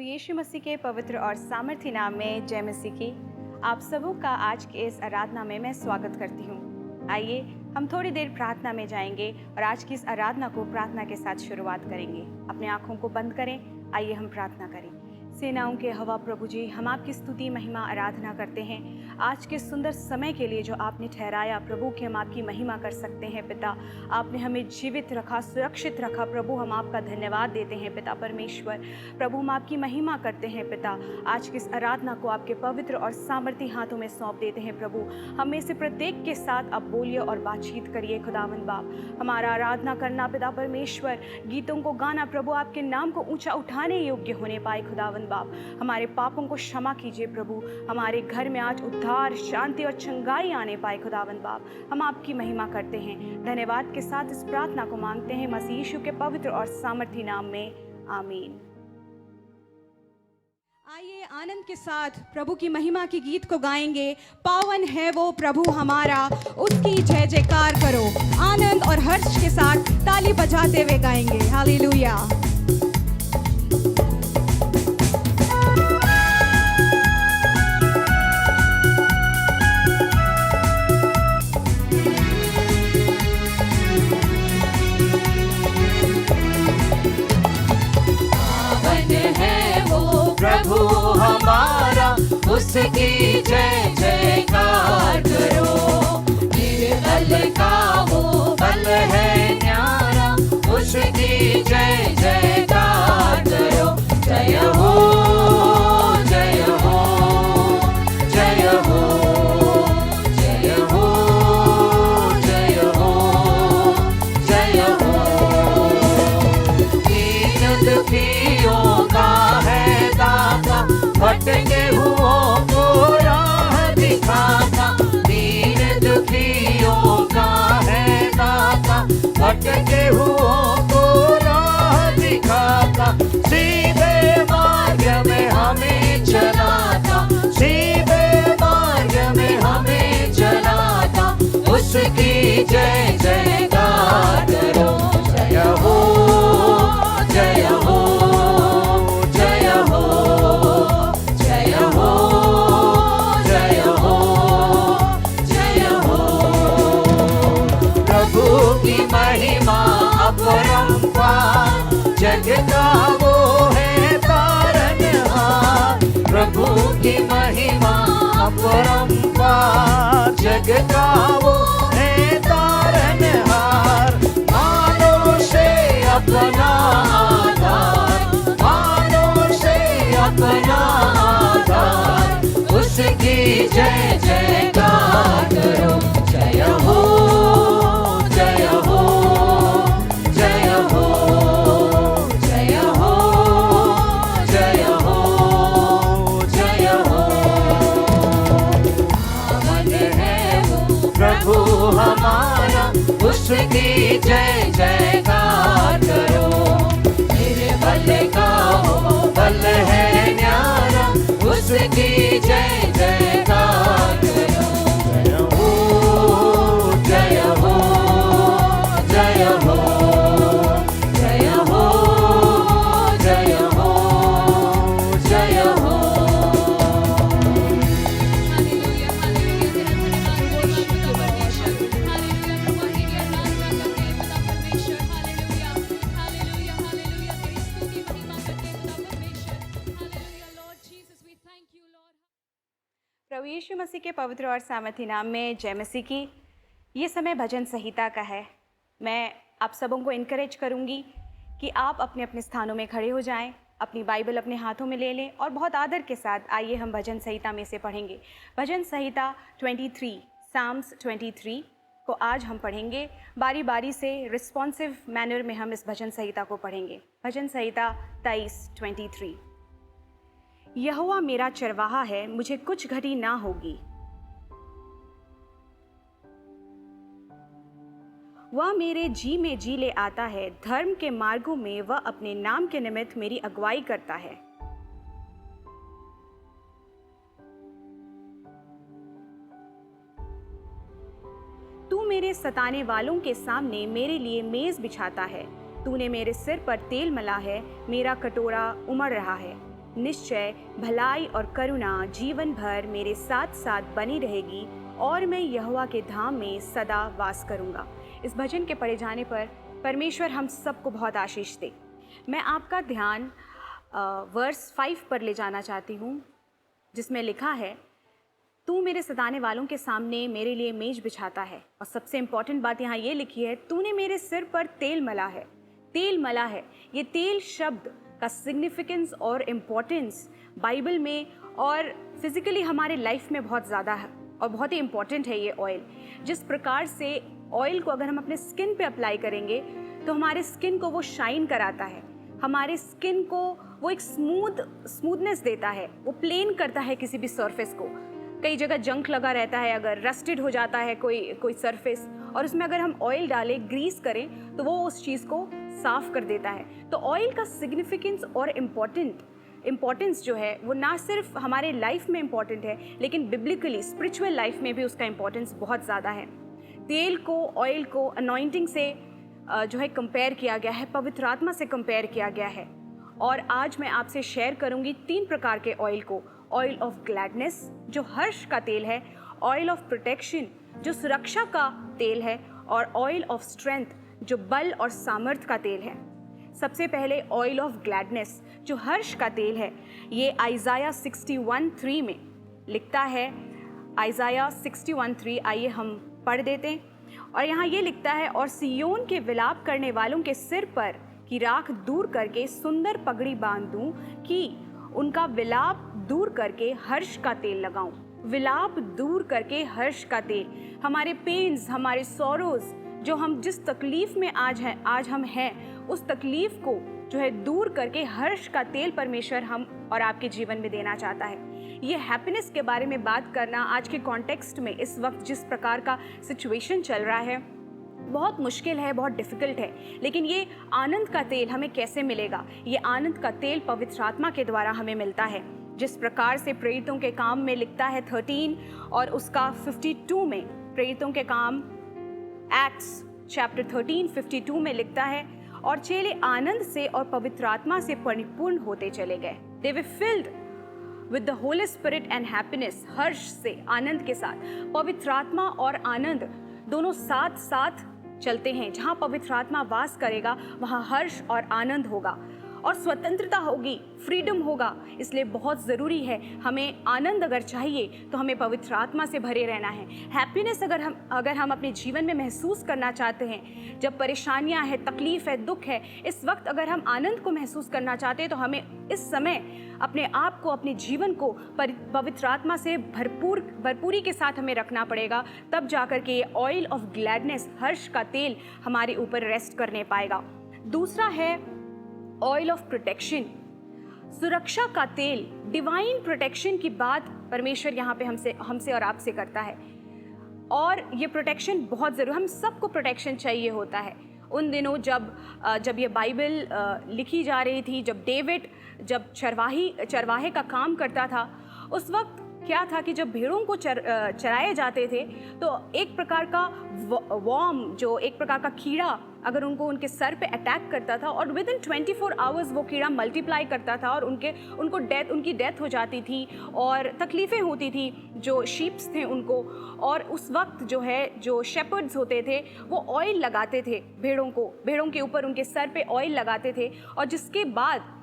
प्रभु यीशु मसीह के पवित्र और सामर्थ्य नाम में जय मसीह की आप सबों का आज के इस आराधना में मैं स्वागत करती हूँ। आइए हम थोड़ी देर प्रार्थना में जाएंगे और आज की इस आराधना को प्रार्थना के साथ शुरुआत करेंगे। अपने आँखों को बंद करें, आइए हम प्रार्थना करें। सेनाओं के हवा प्रभु जी, हम आपकी स्तुति महिमा आराधना करते हैं आज के सुंदर समय के लिए जो आपने ठहराया प्रभु कि हम आपकी महिमा कर सकते हैं। पिता, आपने हमें जीवित रखा, सुरक्षित रखा प्रभु, हम आपका धन्यवाद देते हैं पिता परमेश्वर। प्रभु, हम आपकी महिमा करते हैं पिता। आज की इस आराधना को आपके पवित्र और सामर्थ्य हाथों में सौंप देते हैं प्रभु। हम में से प्रत्येक के साथ आप बोलिए और बातचीत करिए खुदावंद बाप। हमारा आराधना करना पिता परमेश्वर, गीतों को गाना प्रभु आपके नाम को ऊंचा उठाने योग्य होने पाए खुदावंद बाप। हमारे पापों को क्षमा कीजिए प्रभु, हमारे घर में आज उद्धार, शांति और चंगाई आने पाए खुदावंद बाप। हम आपकी महिमा करते हैं। धन्यवाद के साथ इस प्रार्थना को मांगते हैं मसीह यीशु के पवित्र और सामर्थ्य नाम में, आमीन। आइए आनंद के साथ प्रभु की महिमा के गीत को गाएंगे। पावन है वो प्रभु हमारा, उसकी जय जयकार करो। आनंद और हर्ष के साथ ताली बजाते हुए गाएंगे। हालेलुया। प्रभु हमारा, उसकी जय जयकार करो। निर्बल का वो बल है न्यारा, उसकी जय जयकार करो। जय हो, जय हो, जय हो, जय हो, जय हो, जय हो। दीन दुखियों का भटके हुओं को राह दिखाता, दीन दुखियों का है दाता। भटके हुओं को राह दिखाता, सीधे मार्ग में हमें चलाता, सीधे मार्ग में हमें चलाता। उसकी जय जयकार करो। जय हो, जय हो, महिमा अपरंपार, जग का वो है तारनहार। प्रभु की महिमा अपरंपार, जग का वो है तारनहार। मानो से अपना आधार, मानो से अपना आधार। उसकी जय जयकार करो। जय हो, जय हो, जय हो, जय हो, जय हो, जय हो। पावन है वो प्रभु हमारा, उसकी जय जयकार करो। निर्बल का वो बल है न्यारा, उसकी जय जयकार करो। जय हो, जय हो, जय हो, जय हो, जय हो, जय हो। Hallelujah, hallelujah. तेरा धन्यवाद हो खुदा परमेश्वर। हालेलुया, प्रभु तेरी आराधना करते हैं खुदा परमेश्वर। Hallelujah, hallelujah, hallelujah. तेरी स्तुति महिमा करते हैं खुदा परमेश्वर। Hallelujah Lord Jesus, we thank you Lord. प्रभु यीशु मसीह के पवित्र और सामर्थ्य नाम में जय मसीह की। ये समय भजन संहिता का है। मैं आप सबों को इनकरेज करूंगी कि आप अपने अपने स्थानों में खड़े हो जाएं, अपनी बाइबल अपने हाथों में ले लें और बहुत आदर के साथ आइए हम भजन संहिता में से पढ़ेंगे। भजन संहिता 23, साम्स 23 को आज हम पढ़ेंगे। बारी बारी से रिस्पॉन्सिव मैनर में हम इस भजन संहिता को पढ़ेंगे। भजन संहिता 23। यहोवा मेरा चरवाहा है, मुझे कुछ घटी ना होगी। वह मेरे जी में जी ले आता है, धर्म के मार्गों में वह अपने नाम के निमित्त मेरी अगुवाई करता है। तू मेरे सताने वालों के सामने मेरे लिए मेज बिछाता है। तूने मेरे सिर पर तेल मला है, मेरा कटोरा उमड़ रहा है। निश्चय भलाई और करुणा जीवन भर मेरे साथ साथ बनी रहेगी और मैं यहोवा के धाम में सदा वास करूँगा। इस भजन के पढ़े जाने पर परमेश्वर हम सबको बहुत आशीष दे। मैं आपका ध्यान वर्स 5 पर ले जाना चाहती हूँ, जिसमें लिखा है, तू मेरे सताने वालों के सामने मेरे लिए मेज बिछाता है। और सबसे इम्पॉर्टेंट बात यहाँ ये लिखी है, तूने मेरे सिर पर तेल मला है। तेल मला है, ये तेल शब्द का सिग्निफिकेंस और इम्पॉर्टेंस बाइबल में और फिज़िकली हमारे लाइफ में बहुत ज़्यादा है और बहुत ही इम्पॉर्टेंट है ये ऑयल। जिस प्रकार से ऑयल को अगर हम अपने स्किन पे अप्लाई करेंगे तो हमारे स्किन को वो शाइन कराता है, हमारे स्किन को वो एक स्मूथनेस देता है, वो प्लेन करता है किसी भी सरफेस को। कई जगह जंक लगा रहता है, अगर रस्टेड हो जाता है कोई सरफेस, और उसमें अगर हम ऑयल डालें, ग्रीस करें, तो वो उस चीज़ को साफ कर देता है। तो ऑयल का सिग्निफिकेंस और इम्पॉर्टेंस जो है वो ना सिर्फ हमारे लाइफ में इम्पॉर्टेंट है, लेकिन बिब्लिकली स्पिरिचुअल लाइफ में भी उसका इम्पॉर्टेंस बहुत ज़्यादा है। तेल को, ऑयल को अनॉइंटिंग से जो है कंपेयर किया गया है, पवित्र आत्मा से कंपेयर किया गया है। और आज मैं आपसे शेयर करूंगी 3 प्रकार के ऑयल को। ऑयल ऑफ ग्लैडनेस जो हर्ष का तेल है, ऑयल ऑफ प्रोटेक्शन जो सुरक्षा का तेल है, और ऑयल ऑफ स्ट्रेंथ जो बल और सामर्थ का तेल है। सबसे पहले ऑयल ऑफ ग्लैडनेस जो हर्ष का तेल है, ये आइज़ाया 61:3 में लिखता है। आइज़ाया 61:3 आइए हम पढ़ देते हैं। और यहाँ ये लिखता है, और सियोन के विलाप करने वालों के सिर पर की राख दूर करके सुंदर पगड़ी बांध दूं, कि उनका विलाप दूर करके हर्ष का तेल लगाऊं। विलाप दूर करके हर्ष का तेल, हमारे पेन्स, हमारे सॉरोज, जो हम जिस तकलीफ में आज हम हैं, उस तकलीफ को जो है दूर करके हर्ष का तेल परमेश्वर हम और आपके जीवन में देना चाहता है। ये हैप्पीनेस के बारे में बात करना आज के कॉन्टेक्स्ट में, इस वक्त जिस प्रकार का सिचुएशन चल रहा है, बहुत मुश्किल है, बहुत डिफ़िकल्ट है। लेकिन ये आनंद का तेल हमें कैसे मिलेगा? ये आनंद का तेल पवित्र आत्मा के द्वारा हमें मिलता है। जिस प्रकार से प्रेरितों के काम में लिखता है 13 और उसका 52 में, प्रेरितों के काम एक्ट्स चैप्टर 13:52 में लिखता है, और चेले आनंद से और पवित्र आत्मा से परिपूर्ण होते चले गए। They were filled with the holy spirit and happiness, हर्ष से, आनंद के साथ। पवित्र आत्मा और आनंद दोनों साथ साथ चलते हैं। जहाँ पवित्र आत्मा वास करेगा वहाँ हर्ष और आनंद होगा और स्वतंत्रता होगी, फ्रीडम होगा। इसलिए बहुत ज़रूरी है, हमें आनंद अगर चाहिए तो हमें पवित्र आत्मा से भरे रहना है। हैप्पीनेस अगर हम अपने जीवन में महसूस करना चाहते हैं, जब परेशानियां हैं, तकलीफ़ है, दुख है, इस वक्त अगर हम आनंद को महसूस करना चाहते हैं तो हमें इस समय अपने आप को, अपने जीवन को पवित्र आत्मा से भरपूरी के साथ हमें रखना पड़ेगा। तब जाकर के ये ऑयल ऑफ ग्लैडनेस, हर्ष का तेल हमारे ऊपर रेस्ट करने पाएगा। दूसरा है ऑयल ऑफ प्रोटेक्शन, सुरक्षा का तेल। डिवाइन प्रोटेक्शन की बात परमेश्वर यहाँ पे हमसे और आपसे करता है, और ये प्रोटेक्शन बहुत ज़रूरी, हम सबको प्रोटेक्शन चाहिए होता है। उन दिनों जब ये बाइबल लिखी जा रही थी, जब डेविड चरवाहे का काम करता था, उस वक्त क्या था कि जब भेड़ों को चराए जाते थे तो एक प्रकार का वॉर्म, जो एक प्रकार का कीड़ा अगर उनके सर पे अटैक करता था, और विद इन 24 आवर्स वो कीड़ा मल्टीप्लाई करता था और उनकी डेथ हो जाती थी और तकलीफ़ें होती थी जो शीप्स थे उनको। और उस वक्त जो शेपर्ड्स होते थे वो ऑयल लगाते थे भेड़ों के ऊपर, उनके सर पे ऑयल लगाते थे, और जिसके बाद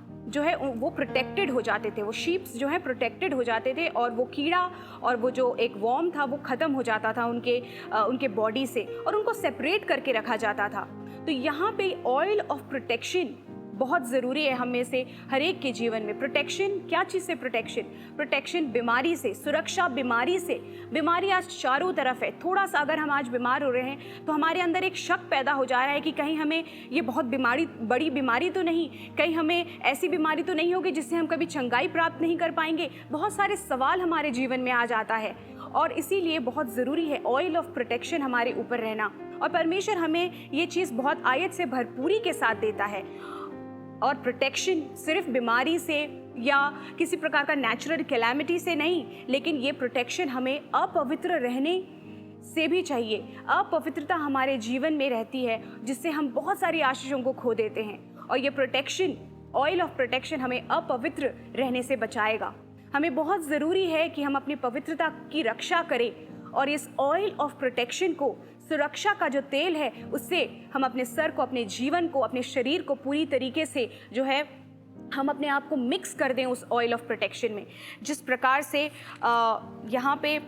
वो प्रोटेक्टेड हो जाते थे, वो शीप्स प्रोटेक्टेड हो जाते थे, और वो कीड़ा और वो जो एक वॉर्म था वो ख़त्म हो जाता था उनके बॉडी से, और उनको सेपरेट करके रखा जाता था। तो यहाँ पे ऑयल ऑफ प्रोटेक्शन बहुत ज़रूरी है हम में से हर एक के जीवन में। प्रोटेक्शन, क्या चीज़ से प्रोटेक्शन बीमारी से, सुरक्षा बीमारी से। बीमारी आज चारों तरफ है। थोड़ा सा अगर हम आज बीमार हो रहे हैं तो हमारे अंदर एक शक पैदा हो जा रहा है कि कहीं हमें ये बहुत बड़ी बीमारी तो नहीं, कहीं हमें ऐसी बीमारी तो नहीं होगी जिससे हम कभी चंगाई प्राप्त नहीं कर पाएंगे। बहुत सारे सवाल हमारे जीवन में आ जाता है, और इसीलिए बहुत ज़रूरी है ऑयल ऑफ प्रोटेक्शन हमारे ऊपर रहना। और परमेश्वर हमें ये चीज़ बहुत आयत से भरपूरी के साथ देता है। और प्रोटेक्शन सिर्फ बीमारी से या किसी प्रकार का नेचुरल कैलामिटी से नहीं, लेकिन ये प्रोटेक्शन हमें अपवित्र रहने से भी चाहिए। अपवित्रता हमारे जीवन में रहती है जिससे हम बहुत सारी आशीषों को खो देते हैं, और ये प्रोटेक्शन ऑयल ऑफ प्रोटेक्शन हमें अपवित्र रहने से बचाएगा। हमें बहुत ज़रूरी है कि हम अपनी पवित्रता की रक्षा करें और इस ऑयल ऑफ प्रोटेक्शन को, सुरक्षा का जो तेल है, उससे हम अपने सर को, अपने जीवन को, अपने शरीर को पूरी तरीके से जो है हम अपने आप को मिक्स कर दें उस ऑयल ऑफ प्रोटेक्शन में। जिस प्रकार से यहाँ पे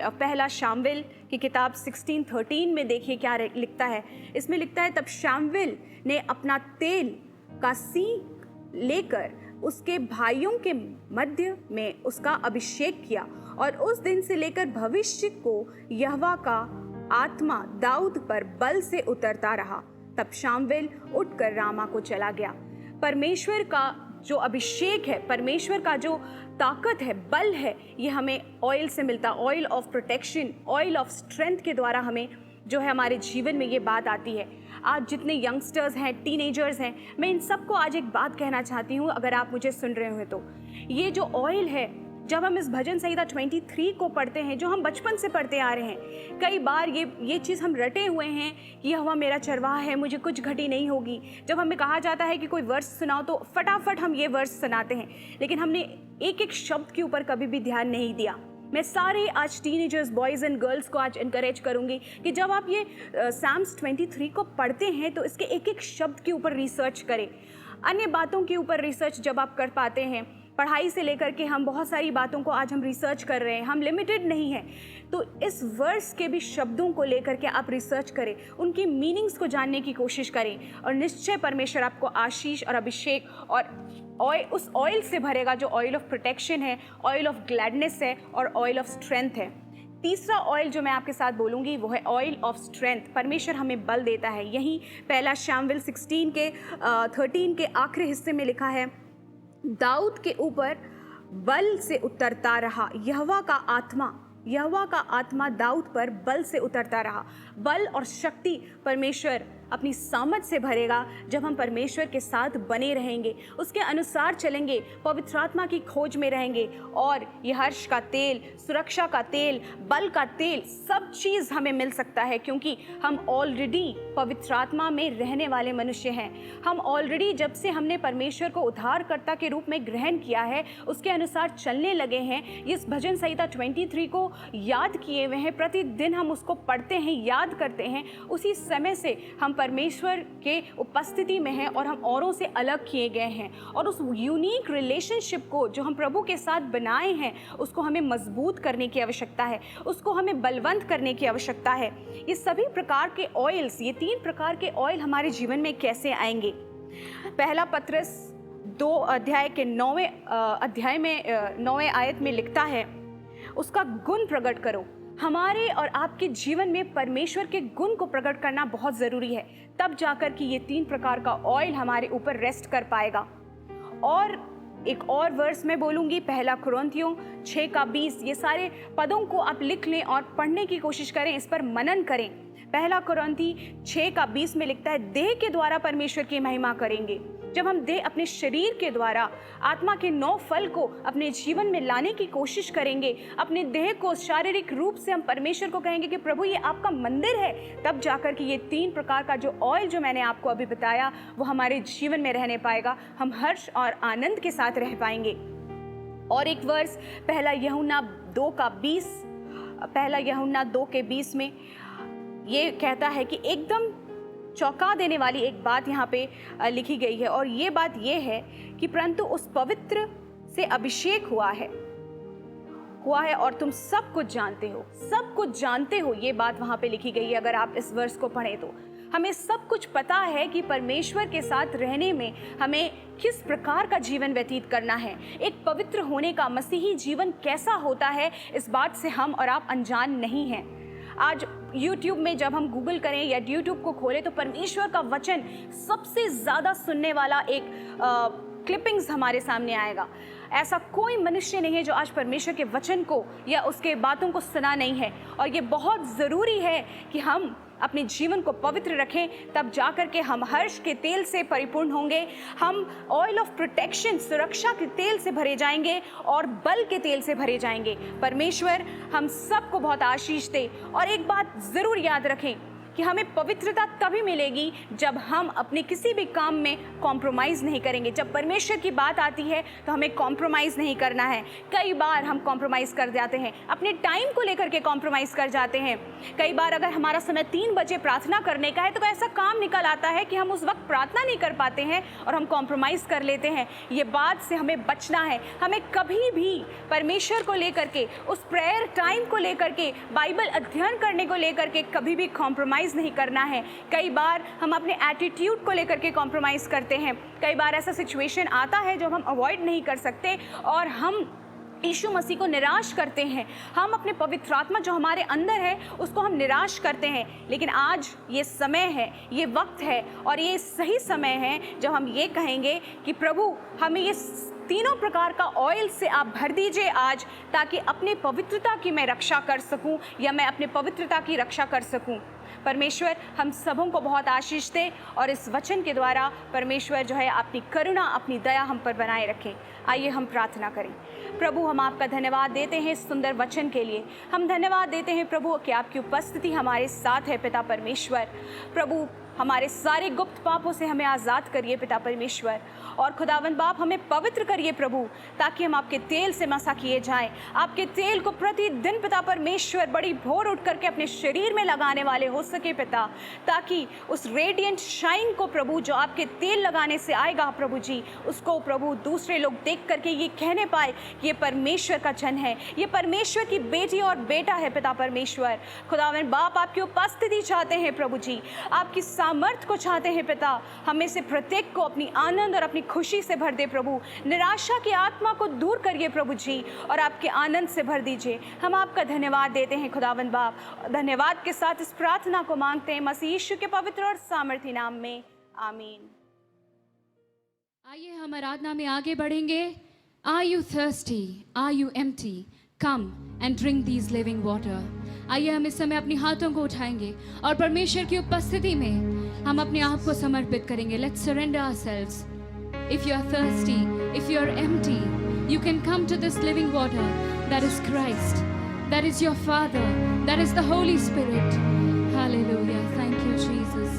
पहला शामविल की किताब 16:13 में देखिए क्या लिखता है। इसमें लिखता है, तब शामविल ने अपना तेल का सींग लेकर उसके भाइयों के मध्य में उसका अभिषेक किया और उस दिन से लेकर भविष्य को यहोवा का आत्मा दाऊद पर बल से उतरता रहा। तब शामविल उठकर रामा को चला गया। परमेश्वर का जो अभिषेक है, परमेश्वर का जो ताकत है, बल है, ये हमें ऑयल से मिलता, oil of protection, oil of strength के द्वारा हमें जो है हमारे जीवन में ये बात आती है। आज जितने यंगस्टर्स हैं, टीनेजर्स हैं, मैं इन सबको आज एक बात कहना चाहती हूँ, अगर आप मुझे सुन रहे हो तो ये जो ऑयल है, जब हम इस भजन संहिता 23 को पढ़ते हैं, जो हम बचपन से पढ़ते आ रहे हैं, कई बार ये चीज़ हम रटे हुए हैं कि यहोवा मेरा चरवाहा है, मुझे कुछ घटी नहीं होगी। जब हमें कहा जाता है कि कोई वर्स सुनाओ तो फटाफट हम ये वर्स सुनाते हैं, लेकिन हमने एक एक शब्द के ऊपर कभी भी ध्यान नहीं दिया। मैं सारे आज टीनेजर्स, बॉयज़ एंड गर्ल्स को आज इनकरेज करूंगी कि जब आप ये साम्स 23 को पढ़ते हैं तो इसके एक एक शब्द के ऊपर रिसर्च करें। अन्य बातों के ऊपर रिसर्च जब आप कर पाते हैं, पढ़ाई से लेकर के हम बहुत सारी बातों को आज हम रिसर्च कर रहे हैं, हम लिमिटेड नहीं हैं, तो इस वर्स के भी शब्दों को लेकर के आप रिसर्च करें, उनकी मीनिंग्स को जानने की कोशिश करें और निश्चय परमेश्वर आपको आशीष और अभिषेक और उस ऑयल से भरेगा जो ऑयल ऑफ प्रोटेक्शन है, ऑयल ऑफ ग्लैडनेस है और ऑयल ऑफ स्ट्रेंथ है। तीसरा ऑयल जो मैं आपके साथ बोलूँगी वो है ऑयल ऑफ स्ट्रेंथ। परमेश्वर हमें बल देता है। यही पहला शामविल 13 के आखिरी हिस्से में लिखा है, दाऊद के ऊपर बल से उतरता रहा यहोवा का आत्मा दाऊद पर बल से उतरता रहा। बल और शक्ति परमेश्वर अपनी सामर्थ से भरेगा जब हम परमेश्वर के साथ बने रहेंगे, उसके अनुसार चलेंगे, पवित्र आत्मा की खोज में रहेंगे और ये हर्ष का तेल, सुरक्षा का तेल, बल का तेल, सब चीज़ हमें मिल सकता है क्योंकि हम ऑलरेडी पवित्र आत्मा में रहने वाले मनुष्य हैं। हम ऑलरेडी जब से हमने परमेश्वर को उद्धारकर्ता के रूप में ग्रहण किया है, उसके अनुसार चलने लगे हैं। इस भजन संहिता 23 को याद किए हुए हैं, प्रतिदिन हम उसको पढ़ते हैं, याद करते हैं। उसी समय से हम परमेश्वर के उपस्थिति में हैं और हम औरों से अलग किए गए हैं और उस यूनिक रिलेशनशिप को जो हम प्रभु के साथ बनाए हैं उसको हमें मजबूत करने की आवश्यकता है, उसको हमें बलवंत करने की आवश्यकता है। ये सभी प्रकार के ऑयल्स, ये 3 प्रकार के ऑयल हमारे जीवन में कैसे आएंगे? पहला पत्रस 2 अध्याय के 9वें अध्याय में 9वें आयत में लिखता है, उसका गुण प्रकट करो। हमारे और आपके जीवन में परमेश्वर के गुण को प्रकट करना बहुत ज़रूरी है, तब जाकर कि ये 3 प्रकार का ऑयल हमारे ऊपर रेस्ट कर पाएगा। और एक और वर्स मैं बोलूँगी, पहला कुरिन्थियों 6:20। ये सारे पदों को आप लिख लें और पढ़ने की कोशिश करें, इस पर मनन करें। पहला कुरिन्थी 6:20 में लिखता है, देह के द्वारा परमेश्वर की महिमा करेंगे। जब हम देह, अपने शरीर के द्वारा आत्मा के 9 फल को अपने जीवन में लाने की कोशिश करेंगे, अपने देह को शारीरिक रूप से हम परमेश्वर को कहेंगे कि प्रभु ये आपका मंदिर है, तब जाकर कि ये 3 प्रकार का जो ऑयल जो मैंने आपको अभी बताया वो हमारे जीवन में रहने पाएगा। हम हर्ष और आनंद के साथ रह पाएंगे। और एक वर्स पहला यूहन्ना 2:20 में ये कहता है कि एकदम चौंका देने वाली एक बात यहाँ पे लिखी गई है और ये बात ये है कि परंतु उस पवित्र से अभिषेक हुआ है और तुम सब कुछ जानते हो, ये बात वहाँ पे लिखी गई है। अगर आप इस वर्स को पढ़ें तो हमें सब कुछ पता है कि परमेश्वर के साथ रहने में हमें किस प्रकार का जीवन व्यतीत करना है। एक पवित्र होने का मसीही जीवन कैसा होता है, इस बात से हम और आप अनजान नहीं हैं। आज YouTube में जब हम गूगल करें या YouTube को खोलें तो परमेश्वर का वचन सबसे ज़्यादा सुनने वाला एक क्लिपिंग्स हमारे सामने आएगा। ऐसा कोई मनुष्य नहीं है जो आज परमेश्वर के वचन को या उसके बातों को सुना नहीं है। और ये बहुत ज़रूरी है कि हम अपने जीवन को पवित्र रखें, तब जाकर के हम हर्ष के तेल से परिपूर्ण होंगे, हम ऑयल ऑफ प्रोटेक्शन, सुरक्षा के तेल से भरे जाएंगे और बल के तेल से भरे जाएंगे। परमेश्वर हम सबको बहुत आशीष दे। और एक बात ज़रूर याद रखें कि कि हमें पवित्रता तभी मिलेगी जब हम अपने किसी भी काम में कॉम्प्रोमाइज़ नहीं करेंगे। जब परमेश्वर की बात आती है तो हमें कॉम्प्रोमाइज़ नहीं करना है। कई बार हम कॉम्प्रोमाइज़ कर जाते हैं, अपने टाइम को लेकर के कॉम्प्रोमाइज़ कर जाते हैं। कई बार अगर हमारा समय 3 बजे प्रार्थना करने का है तो ऐसा काम निकल आता है कि हम उस वक्त प्रार्थना नहीं कर पाते हैं और हम कॉम्प्रोमाइज़ कर लेते हैं। ये बात से हमें बचना है। हमें कभी भी परमेश्वर को लेकर के, उस प्रेयर टाइम को लेकर के, बाइबल अध्ययन करने को लेकर के कभी भी कॉम्प्रोमाइज़ नहीं करना है। कई बार हम अपने एटीट्यूड को लेकर के कॉम्प्रोमाइज़ करते हैं। कई बार ऐसा सिचुएशन आता है जो हम अवॉइड नहीं कर सकते और हम यीशु मसीह को निराश करते हैं। हम अपने पवित्र आत्मा जो हमारे अंदर है उसको हम निराश करते हैं। लेकिन आज ये समय है, ये वक्त है और ये सही समय है जब हम ये कहेंगे कि प्रभु हमें ये तीनों प्रकार का ऑयल से आप भर दीजिए आज, ताकि अपने पवित्रता की मैं रक्षा कर सकूं या मैं अपने पवित्रता की रक्षा कर सकूं। परमेश्वर हम सबों को बहुत आशीष दे और इस वचन के द्वारा परमेश्वर जो है अपनी करुणा, अपनी दया हम पर बनाए रखें। आइए हम प्रार्थना करें। प्रभु हम आपका धन्यवाद देते हैं इस सुंदर वचन के लिए। हम धन्यवाद देते हैं प्रभु कि आपकी उपस्थिति हमारे साथ है। पिता परमेश्वर, प्रभु हमारे सारे गुप्त पापों से हमें आज़ाद करिए पिता परमेश्वर, और खुदावंद बाप हमें पवित्र करिए प्रभु, ताकि हम आपके तेल से मसा किए जाएं। आपके तेल को प्रतिदिन पिता परमेश्वर बड़ी भोर उठ करके अपने शरीर में लगाने वाले हो सके पिता, ताकि उस रेडिएंट शाइन को प्रभु जो आपके तेल लगाने से आएगा प्रभु जी, उसको प्रभु दूसरे लोग देख करके ये कहने पाए कि ये परमेश्वर का जन है, ये परमेश्वर की बेटी और बेटा है पिता परमेश्वर। खुदावंद बाप आपकी उपस्थिति चाहते हैं प्रभु जी, आपकी सामर्थ को चाहते हैं पिता। हमें से प्रत्येक को अपनी आनंद और अपनी खुशी से भर दे प्रभु। निराशा की आत्मा को दूर करिए प्रभु जी और आपके आनंद से भर दीजिए। हम आपका धन्यवाद देते हैं खुदावंद बाप। धन्यवाद के साथ इस प्रार्थना को मांगते हैं मसीह यीशु के पवित्र और सामर्थी नाम में, आमीन। आइए हम आराधना में आगे बढ़ेंगे। Are you thirsty? Are you empty? Come and drink these living water. आइए हम इस समय अपने हाथों को उठाएंगे और परमेश्वर की उपस्थिति में हम अपने आप को समर्पित करेंगे। Let's surrender ourselves. If you are thirsty, if you are empty, you can come to this living water that is Christ, that is your Father, that is the Holy Spirit. Hallelujah. Thank you, Jesus.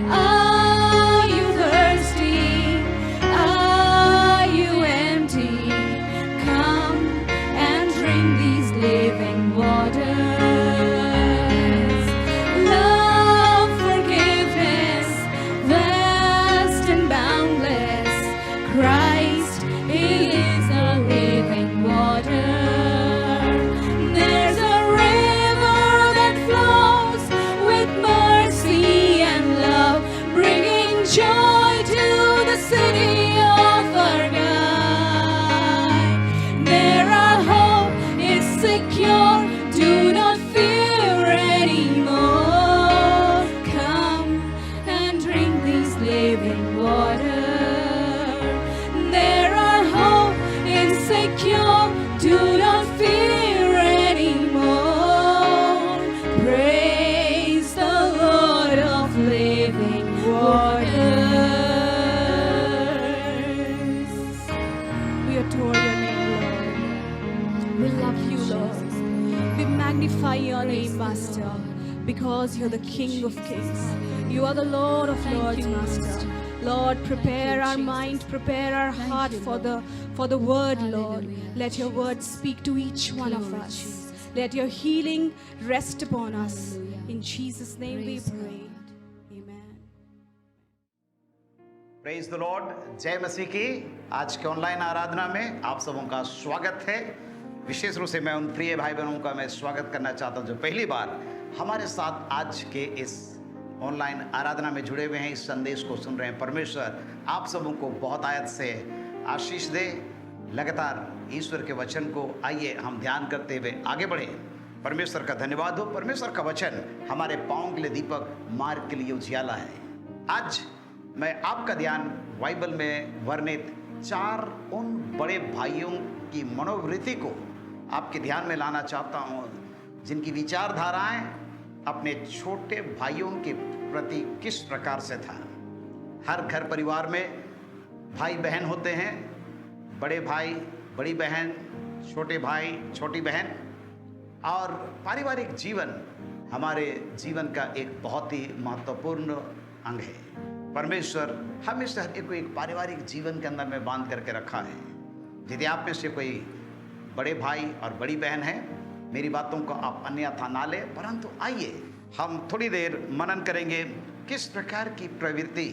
Are you joy to the city of our God. There our hope is secure, do not fear anymore. Come and drink this living water. There our hope is secure, do not fear anymore. Praise the Lord of living waters. We adore your name, Lord. We love you, Lord. We magnify your name, Master, because you're the King of Kings. You are the Lord of Lords, Master. Lord, prepare our mind, prepare our heart for the word, Lord. Let your word speak to each one of us. Let your healing rest upon us. In Jesus' name we pray. Amen. Praise the Lord, जय मसीह की। आज के online आराधना में आप सबों का स्वागत है। विशेष रूप से मैं उन प्रिय भाई बहनों का मैं स्वागत करना चाहता हूं जो पहली बार हमारे साथ आज के इस ऑनलाइन आराधना में जुड़े हुए हैं, इस संदेश को सुन रहे हैं। परमेश्वर आप सबों को बहुत आयत से आशीष दे। लगातार ईश्वर के वचन को आइए हम ध्यान करते हुए आगे बढ़ें। परमेश्वर का धन्यवाद हो। परमेश्वर का वचन हमारे पाँव के लिए दीपक, मार्ग के लिए उजियाला है। आज मैं आपका ध्यान बाइबल में वर्णित 4 उन बड़े भाइयों की मनोवृत्ति को आपके ध्यान में लाना चाहता हूँ जिनकी विचारधाराएं अपने छोटे भाइयों के प्रति किस प्रकार से था। हर घर परिवार में भाई बहन होते हैं, बड़े भाई, बड़ी बहन, छोटे भाई, छोटी बहन, और पारिवारिक जीवन हमारे जीवन का एक बहुत ही महत्वपूर्ण अंग है। परमेश्वर हमेशा हर एक को एक पारिवारिक जीवन के अंदर में बांध करके रखा है। यदि आप में से कोई बड़े भाई और बड़ी बहन है, मेरी बातों को आप अन्यथा ना लें, परंतु आइए हम थोड़ी देर मनन करेंगे किस प्रकार की प्रवृत्ति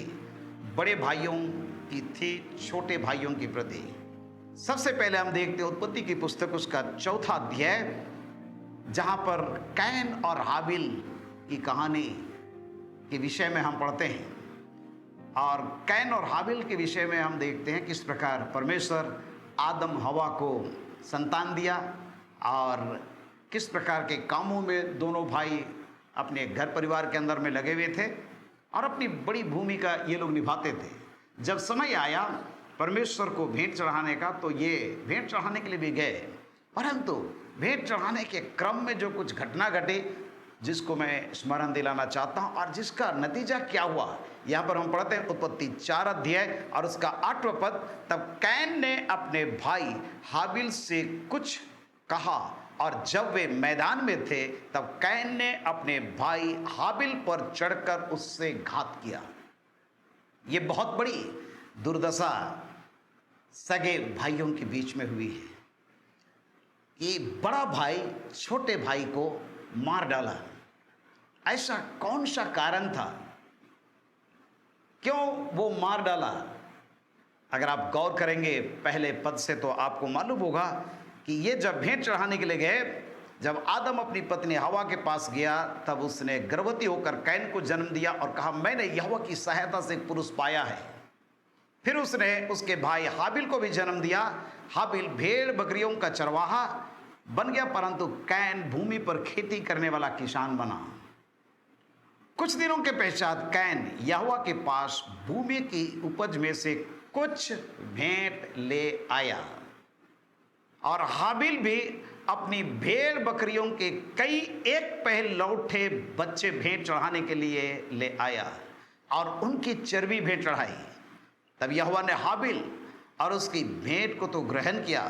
बड़े भाइयों की थी छोटे भाइयों के प्रति। सबसे पहले हम देखते हैं उत्पत्ति की पुस्तक उसका 4था अध्याय, जहां पर कैन और हाबिल की कहानी के विषय में हम पढ़ते हैं। और कैन और हाबिल के विषय में हम देखते हैं किस प्रकार परमेश्वर आदम हवा को संतान दिया और किस प्रकार के कामों में दोनों भाई अपने घर परिवार के अंदर में लगे हुए थे और अपनी बड़ी भूमिका ये लोग निभाते थे। जब समय आया परमेश्वर को भेंट चढ़ाने का, तो ये भेंट चढ़ाने के लिए भी गए, परंतु भेंट चढ़ाने के क्रम में जो कुछ घटना घटी जिसको मैं स्मरण दिलाना चाहता हूँ और जिसका नतीजा क्या हुआ, यहाँ पर हम पढ़ते हैं उत्पत्ति 4 अध्याय और उसका 8वां पद। तब कैन ने अपने भाई हाबिल से कुछ कहा और जब वे मैदान में थे तब कैन ने अपने भाई हाबिल पर चढ़कर उससे घात किया। ये बहुत बड़ी दुर्दशा सगे भाइयों के बीच में हुई है कि बड़ा भाई छोटे भाई को मार डाला। ऐसा कौन सा कारण था, क्यों वो मार डाला? अगर आप गौर करेंगे पहले पद से तो आपको मालूम होगा कि ये जब भेंट चढ़ाने के लिए गए, जब आदम अपनी पत्नी हवा के पास गया तब उसने गर्भवती होकर कैन को जन्म दिया और कहा मैंने यहोवा की सहायता से एक पुरुष पाया है। फिर उसने उसके भाई हाबिल को भी जन्म दिया। हाबिल भेड़ बकरियों का चरवाहा बन गया, परंतु कैन भूमि पर खेती करने वाला किसान बना। कुछ दिनों के पश्चात कैन यहोवा के पास भूमि की उपज में से कुछ भेंट ले आया और हाबिल भी अपनी भेड़ बकरियों के कई एक पहल लौटे बच्चे भेंट चढ़ाने के लिए ले आया और उनकी चर्बी भेंट चढ़ाई। तब यहोवा ने हाबिल और उसकी भेंट को तो ग्रहण किया,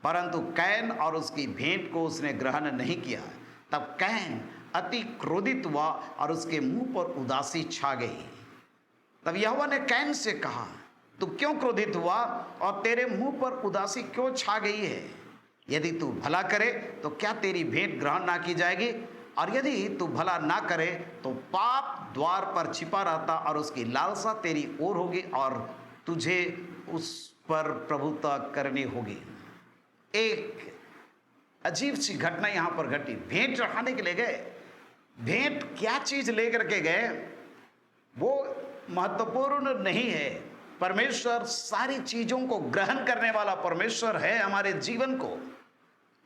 परंतु कैन और उसकी भेंट को उसने ग्रहण नहीं किया। तब कैन अति क्रोधित हुआ और उसके मुंह पर उदासी छा गई। तब यहोवा ने कैन से कहा तू क्यों क्रोधित हुआ और तेरे मुंह पर उदासी क्यों छा गई है? यदि तू भला करे तो क्या तेरी भेंट ग्रहण ना की जाएगी, और यदि तू भला ना करे तो पाप द्वार पर छिपा रहता और उसकी लालसा तेरी ओर होगी और तुझे उस पर प्रभुता करनी होगी। एक अजीब सी घटना यहाँ पर घटी। भेंट चढ़ाने के लिए गए, भेंट क्या चीज लेकर के गए वो महत्वपूर्ण नहीं है। परमेश्वर सारी चीजों को ग्रहण करने वाला परमेश्वर है। हमारे जीवन को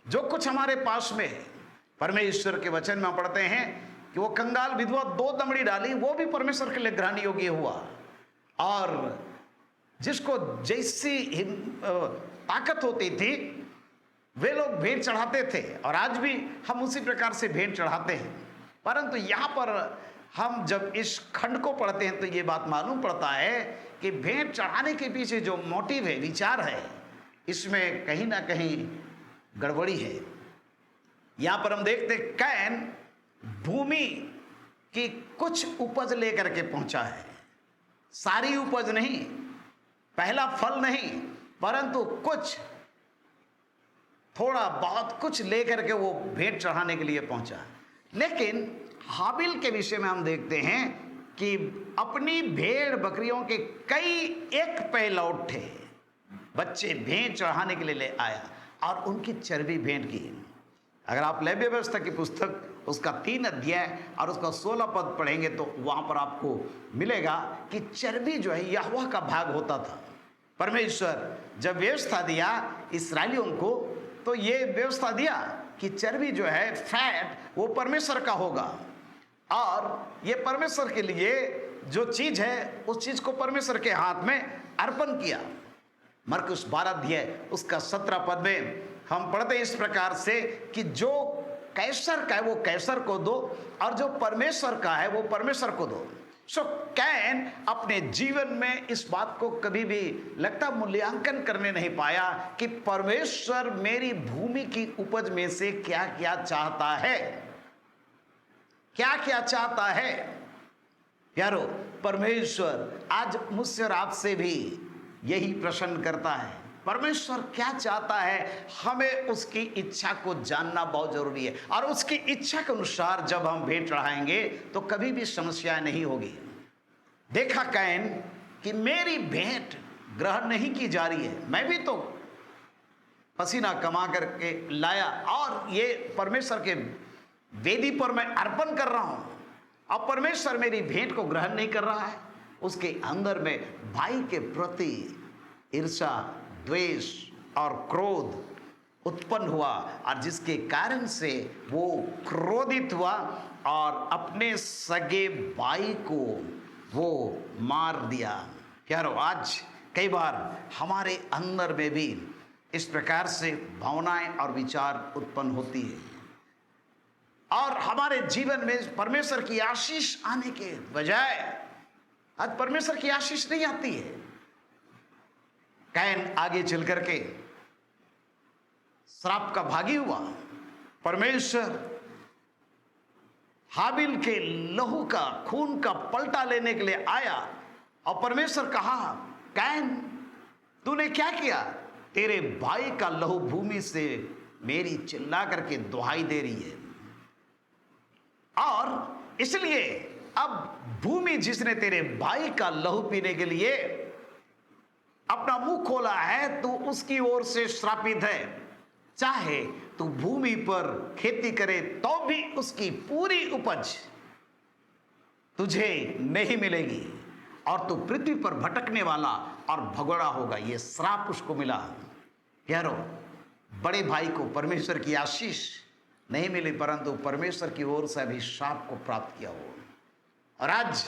जो कुछ हमारे पास में है, परमेश्वर के वचन में पढ़ते हैं कि वो कंगाल विधवा 2 दमड़ी डाली, वो भी परमेश्वर के लिए ग्रहण योग्य हुआ। और जिसको जैसी ताकत होती थी वे लोग भेंट चढ़ाते थे, और आज भी हम उसी प्रकार से भेंट चढ़ाते हैं। परंतु यहाँ पर हम जब इस खंड को पढ़ते हैं तो ये बात मालूम पड़ता है कि भेंट चढ़ाने के पीछे जो मोटिव है, विचार है, इसमें कहीं ना कहीं गड़बड़ी है। यहाँ पर हम देखते कैन भूमि की कुछ उपज लेकर के पहुंचा है, सारी उपज नहीं, पहला फल नहीं, परंतु कुछ, थोड़ा बहुत कुछ लेकर के वो भेंट चढ़ाने के लिए पहुंचा। लेकिन हाबिल के विषय में हम देखते हैं कि अपनी भेड़ बकरियों के कई एक पे लौट थे, बच्चे भेंट चढ़ाने के लिए ले आया और उनकी चर्बी भेंट की। अगर आप लेवी व्यवस्था की पुस्तक उसका 3 अध्याय और उसका 16 पद पढ़ेंगे तो वहां पर आपको मिलेगा कि चर्बी जो है यहोवा का भाग होता था। परमेश्वर जब व्यवस्था दिया इस्राएलियों को तो ये व्यवस्था दिया कि चर्बी जो है, फैट, वो परमेश्वर का होगा, और ये परमेश्वर के लिए जो चीज है उस चीज को परमेश्वर के हाथ में अर्पण किया। मरकुस 12 अध्याय उसका 17 पद में हम पढ़ते इस प्रकार से कि जो कैसर का है वो कैसर को दो, और जो परमेश्वर का है वो परमेश्वर को दो। सो कैन अपने जीवन में इस बात को कभी भी लगता मूल्यांकन करने नहीं पाया कि परमेश्वर मेरी भूमि की उपज में से क्या क्या चाहता है, क्या क्या चाहता है। यारो, परमेश्वर आज मुझसे और आपसे भी यही प्रश्न करता है, परमेश्वर क्या चाहता है। हमें उसकी इच्छा को जानना बहुत जरूरी है, और उसकी इच्छा के अनुसार जब हम भेंट चढ़ाएंगे तो कभी भी समस्या नहीं होगी। देखा कैन कि मेरी भेंट ग्रहण नहीं की जा रही है, मैं भी तो पसीना कमा करके लाया और ये परमेश्वर के वेदी पर मैं अर्पण कर रहा हूं, अब परमेश्वर मेरी भेंट को ग्रहण नहीं कर रहा है। उसके अंदर में भाई के प्रति ईर्ष्या, द्वेष और क्रोध उत्पन्न हुआ, और जिसके कारण से वो क्रोधित हुआ और अपने सगे भाई को वो मार दिया। प्यारो, आज कई बार हमारे अंदर में भी इस प्रकार से भावनाएं और विचार उत्पन्न होती है, और हमारे जीवन में परमेश्वर की आशीष आने के बजाय आज परमेश्वर की आशीष नहीं आती है। कैन आगे चल करके श्राप का भागी हुआ। परमेश्वर हाबिल के लहू का, खून का पलटा लेने के लिए आया, और परमेश्वर कहा, कैन तूने क्या किया? तेरे भाई का लहू भूमि से मेरी चिल्ला करके दुहाई दे रही है, और इसलिए अब भूमि जिसने तेरे भाई का लहू पीने के लिए अपना मुंह खोला है, तू उसकी ओर से श्रापित है। चाहे तू भूमि पर खेती करे तो भी उसकी पूरी उपज तुझे नहीं मिलेगी, और तू पृथ्वी पर भटकने वाला और भगोड़ा होगा। ये श्राप उसको मिला। यारो, बड़े भाई को परमेश्वर की आशीष नहीं मिली, परंतु परमेश्वर की ओर से भी श्राप को प्राप्त किया हो। और आज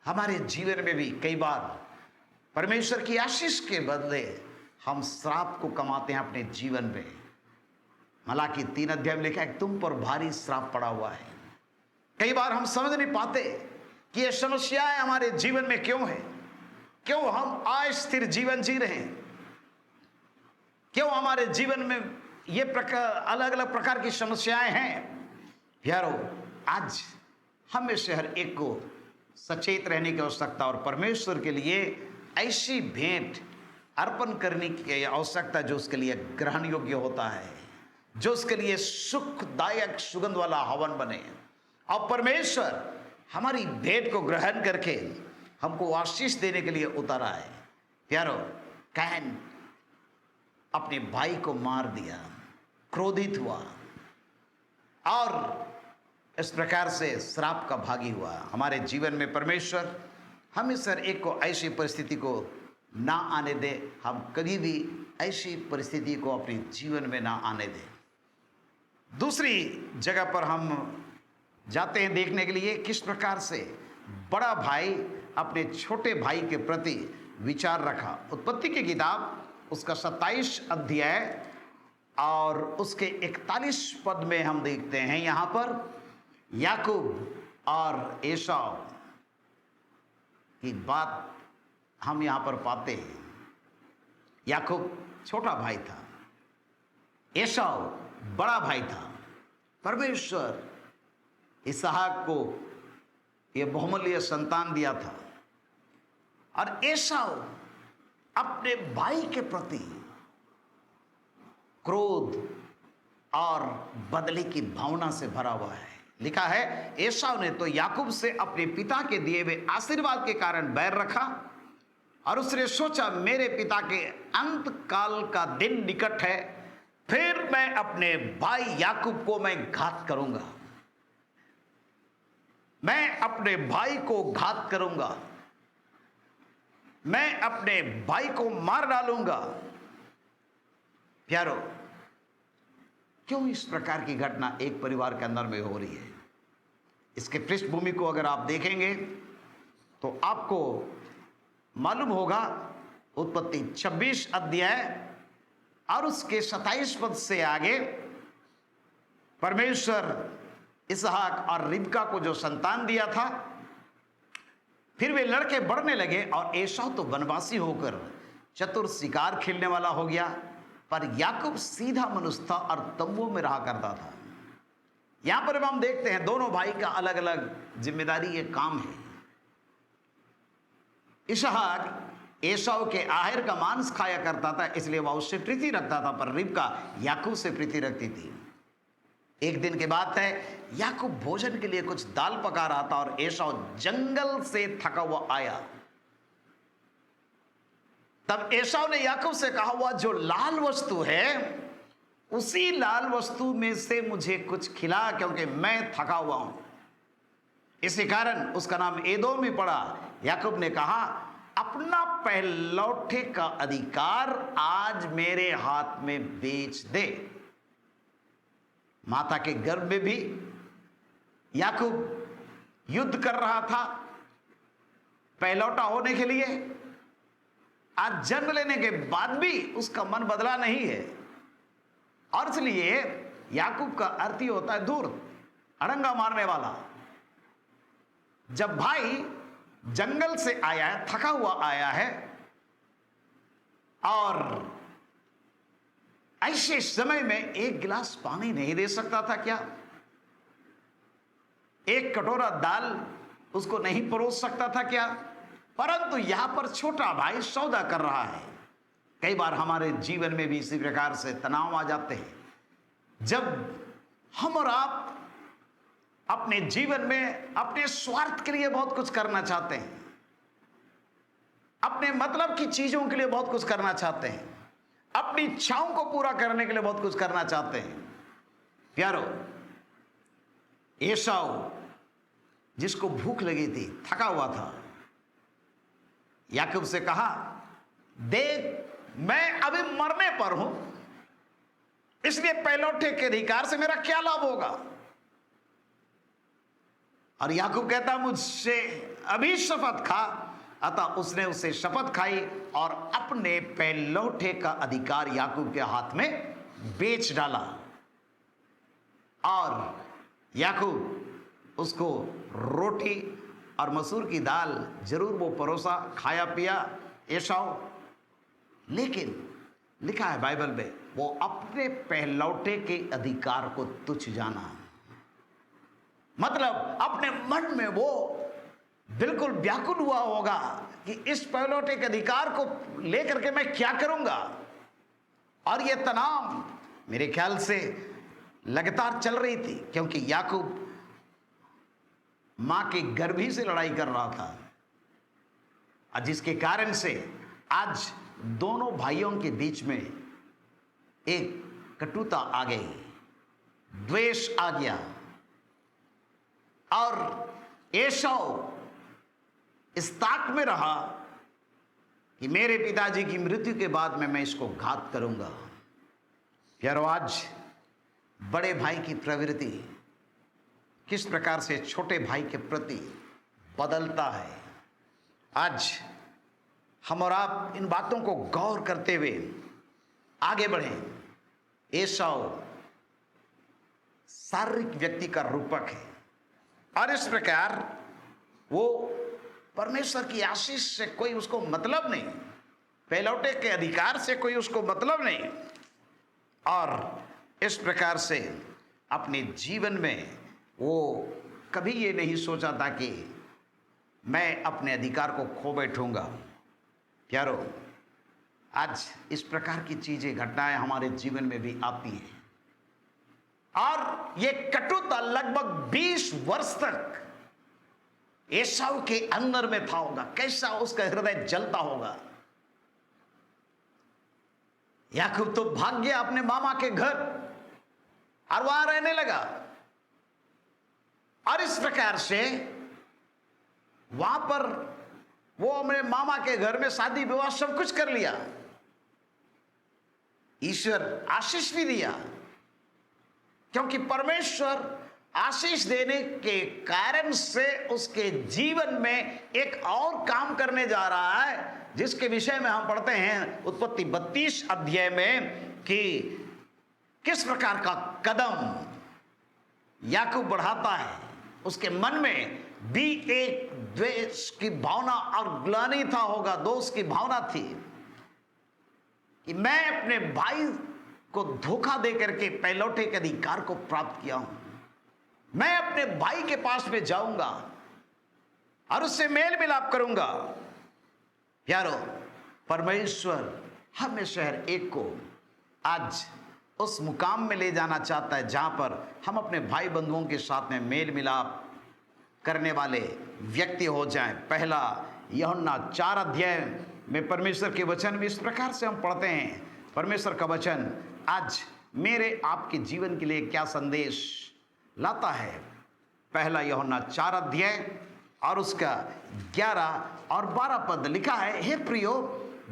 हमारे जीवन में भी कई बार परमेश्वर की आशीष के बदले हम श्राप को कमाते हैं अपने जीवन में। मलाकी 3 अध्याय में लिखा है, तुम पर भारी श्राप पड़ा हुआ है। कई बार हम समझ नहीं पाते कि ये समस्याएं हमारे जीवन में क्यों है, क्यों हम अस्थिर जीवन जी रहे हैं, क्यों हमारे जीवन में ये अलग अलग प्रकार की समस्याएं हैं। यारो, आज हमें से हर एक को सचेत रहने की आवश्यकता, और परमेश्वर के लिए ऐसी भेंट अर्पण करने की आवश्यकता जो उसके लिए ग्रहण योग्य होता है, जो उसके लिए सुखदायक सुगंध वाला हवन बने। और परमेश्वर हमारी भेंट को ग्रहण करके हमको आशीष देने के लिए उतारा है। प्यारो, कैन अपने भाई को मार दिया, क्रोधित हुआ, और इस प्रकार से श्राप का भागी हुआ। हमारे जीवन में परमेश्वर हम इस हर एक को ऐसी परिस्थिति को ना आने दें। हम कभी भी ऐसी परिस्थिति को अपने जीवन में ना आने दें। दूसरी जगह पर हम जाते हैं देखने के लिए किस प्रकार से बड़ा भाई अपने छोटे भाई के प्रति विचार रखा। उत्पत्ति की किताब उसका 27 अध्याय और उसके 41 पद में हम देखते हैं, यहाँ पर याकूब और एसाव की बात हम यहाँ पर पाते हैं। याकूब छोटा भाई था, एसाव बड़ा भाई था। परमेश्वर इसहाक को यह बहुमूल्य संतान दिया था और एसाव अपने भाई के प्रति क्रोध और बदले की भावना से भरा हुआ है। लिखा है, एसाव ने तो याकूब से अपने पिता के दिए हुए आशीर्वाद के कारण बैर रखा और उसने सोचा, मेरे पिता के अंत काल का दिन निकट है, फिर मैं अपने भाई याकूब को मैं घात करूंगा, मैं अपने भाई को घात करूंगा, मैं अपने भाई को मार डालूंगा। प्यारो, क्यों इस प्रकार की घटना एक परिवार के अंदर में हो रही है? इसके पृष्ठभूमि को अगर आप देखेंगे तो आपको मालूम होगा। उत्पत्ति 26 अध्याय और उसके 27 पद से आगे परमेश्वर इसहाक और रिबका को जो संतान दिया था, फिर वे लड़के बढ़ने लगे और एसाव तो वनवासी होकर चतुर शिकार खेलने वाला हो गया, पर याकूब सीधा मनुष्य था और तंबुओं में रहा करता था। यहां पर हम देखते हैं दोनों भाई का अलग अलग जिम्मेदारी, ये काम है। इसहाक एसाव के आहर का मांस खाया करता था, इसलिए वह उससे प्रीति रखता था, पर रिबका याकूब से प्रीति रखती थी। एक दिन की बात है, याकूब भोजन के लिए कुछ दाल पका रहा था और एसाव जंगल से थका हुआ आया। तब एसाव ने याकूब से कहा, हुआ जो लाल वस्तु है उसी लाल वस्तु में से मुझे कुछ खिला, क्योंकि मैं थका हुआ हूं। इसी कारण उसका नाम एदोमी पड़ा। याकूब ने कहा, अपना पहलौठे का अधिकार आज मेरे हाथ में बेच दे। माता के गर्भ में भी याकूब युद्ध कर रहा था पहलौठा होने के लिए। आज जन्म लेने के बाद भी उसका मन बदला नहीं है, और इसलिए याकूब का अर्थ ही होता है दूर, अड़ंगा मारने वाला। जब भाई जंगल से आया है, थका हुआ आया है, और ऐसे समय में एक गिलास पानी नहीं दे सकता था क्या? एक कटोरा दाल उसको नहीं परोस सकता था क्या? परंतु यहां पर छोटा भाई सौदा कर रहा है। कई बार हमारे जीवन में भी इसी प्रकार से तनाव आ जाते हैं, जब हम और आप अपने जीवन में अपने स्वार्थ के लिए बहुत कुछ करना चाहते हैं, अपने मतलब की चीजों के लिए बहुत कुछ करना चाहते हैं, अपनी इच्छाओं को पूरा करने के लिए बहुत कुछ करना चाहते हैं। प्यारो, एसाव जिसको भूख लगी थी, थका हुआ था, याकूब से कहा, देख मैं अभी मरने पर हूं, इसलिए पहलौठे के अधिकार से मेरा क्या लाभ होगा? और याकूब कहता, मुझसे अभी शपथ खा। अतः उसने उससे शपथ खाई और अपने पहलौठे का अधिकार याकूब के हाथ में बेच डाला। और याकूब उसको रोटी और मसूर की दाल जरूर वो परोसा, खाया पिया एसाव। लेकिन लिखा है बाइबल में, वो अपने पहलौठे के अधिकार को तुच्छ जाना। मतलब अपने मन में वो बिल्कुल व्याकुल हुआ होगा कि इस पहलौठे के अधिकार को लेकर के मैं क्या करूंगा। और ये तनाव मेरे ख्याल से लगातार चल रही थी, क्योंकि याकूब मां के गर्भ ही से लड़ाई कर रहा था, और जिसके कारण से आज दोनों भाइयों के बीच में एक कटुता आ गई, द्वेष आ गया। और एसाव इस ताक में रहा कि मेरे पिताजी की मृत्यु के बाद में मैं इसको घात करूंगा। यारो, आज बड़े भाई की प्रवृत्ति किस प्रकार से छोटे भाई के प्रति बदलता है, आज हम और आप इन बातों को गौर करते हुए आगे बढ़ें। एसाव शारीरिक व्यक्ति का रूपक है और इस प्रकार वो परमेश्वर की आशीष से कोई उसको मतलब नहीं, पहलौटे के अधिकार से कोई उसको मतलब नहीं, और इस प्रकार से अपने जीवन में वो कभी ये नहीं सोचा था कि मैं अपने अधिकार को खो बैठूंगा। प्यारो, आज इस प्रकार की चीजें, घटनाएं हमारे जीवन में भी आती हैं और ये कटुता लगभग 20 वर्ष तक एसाव के अंदर में था होगा। कैसा उसका हृदय जलता होगा। याकूब तो भाग गया अपने मामा के घर और वहां रहने लगा और इस प्रकार से वहां पर वो अपने मामा के घर में शादी विवाह सब कुछ कर लिया। ईश्वर आशीष भी दिया, क्योंकि परमेश्वर आशीष देने के कारण से उसके जीवन में एक और काम करने जा रहा है, जिसके विषय में हम पढ़ते हैं उत्पत्ति 32 अध्याय में कि किस प्रकार का कदम याकूब बढ़ाता है। उसके मन में भी एक द्वेष की भावना और ग्लानि था होगा, दोष की भावना थी कि मैं अपने भाई को धोखा दे करके पहलौठे के अधिकार को प्राप्त किया हूं। मैं अपने भाई के पास में जाऊंगा और उससे मेल मिलाप करूंगा। यारो, परमेश्वर हमें शहर एक को आज उस मुकाम में ले जाना चाहता है जहां पर हम अपने भाई बंधुओं के साथ में मेल मिलाप करने वाले व्यक्ति हो जाएं। पहला यूहन्ना 4 अध्याय में परमेश्वर के वचन में इस प्रकार से हम पढ़ते हैं। परमेश्वर का वचन आज मेरे आपके जीवन के लिए क्या संदेश लाता है। पहला यूहन्ना 4 अध्याय और उसका 11 और 12 पद लिखा है, हे प्रियो,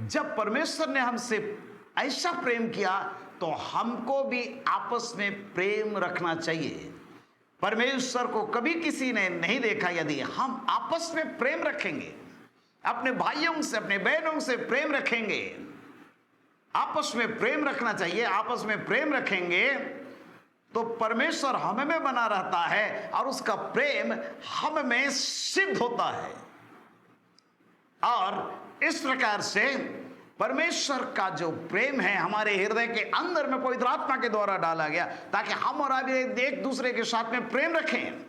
जब परमेश्वर ने हमसे ऐसा प्रेम किया तो हमको भी आपस में प्रेम रखना चाहिए। परमेश्वर को कभी किसी ने नहीं देखा। यदि हम आपस में प्रेम रखेंगे, अपने भाइयों से, अपने बहनों से प्रेम रखेंगे, आपस में प्रेम रखना चाहिए, आपस में प्रेम रखेंगे तो परमेश्वर हम में बना रहता है और उसका प्रेम हम में सिद्ध होता है। और इस प्रकार से परमेश्वर का जो प्रेम है हमारे हृदय के अंदर में पवित्र आत्मा के द्वारा डाला गया, ताकि हम और आप एक दूसरे के साथ में प्रेम रखें।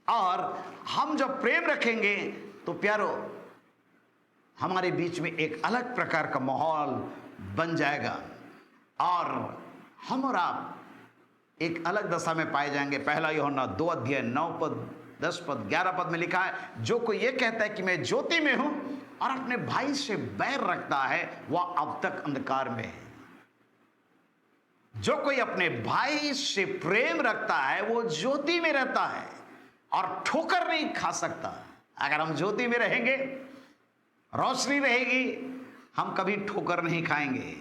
और हम जब प्रेम रखेंगे तो प्यारो, हमारे बीच में एक अलग प्रकार का माहौल बन जाएगा और हम और आप एक अलग दशा में पाए जाएंगे। पहला यूहन्ना 2 अध्याय 9 पद, 10 पद, 11 पद में लिखा है, जो कोई ये कहता है कि मैं ज्योति में हूं और अपने भाई से बैर रखता है वह अब तक अंधकार में है। जो कोई अपने भाई से प्रेम रखता है वो ज्योति में रहता है और ठोकर नहीं खा सकता। अगर हम ज्योति में रहेंगे, रोशनी रहेगी, हम कभी ठोकर नहीं खाएंगे,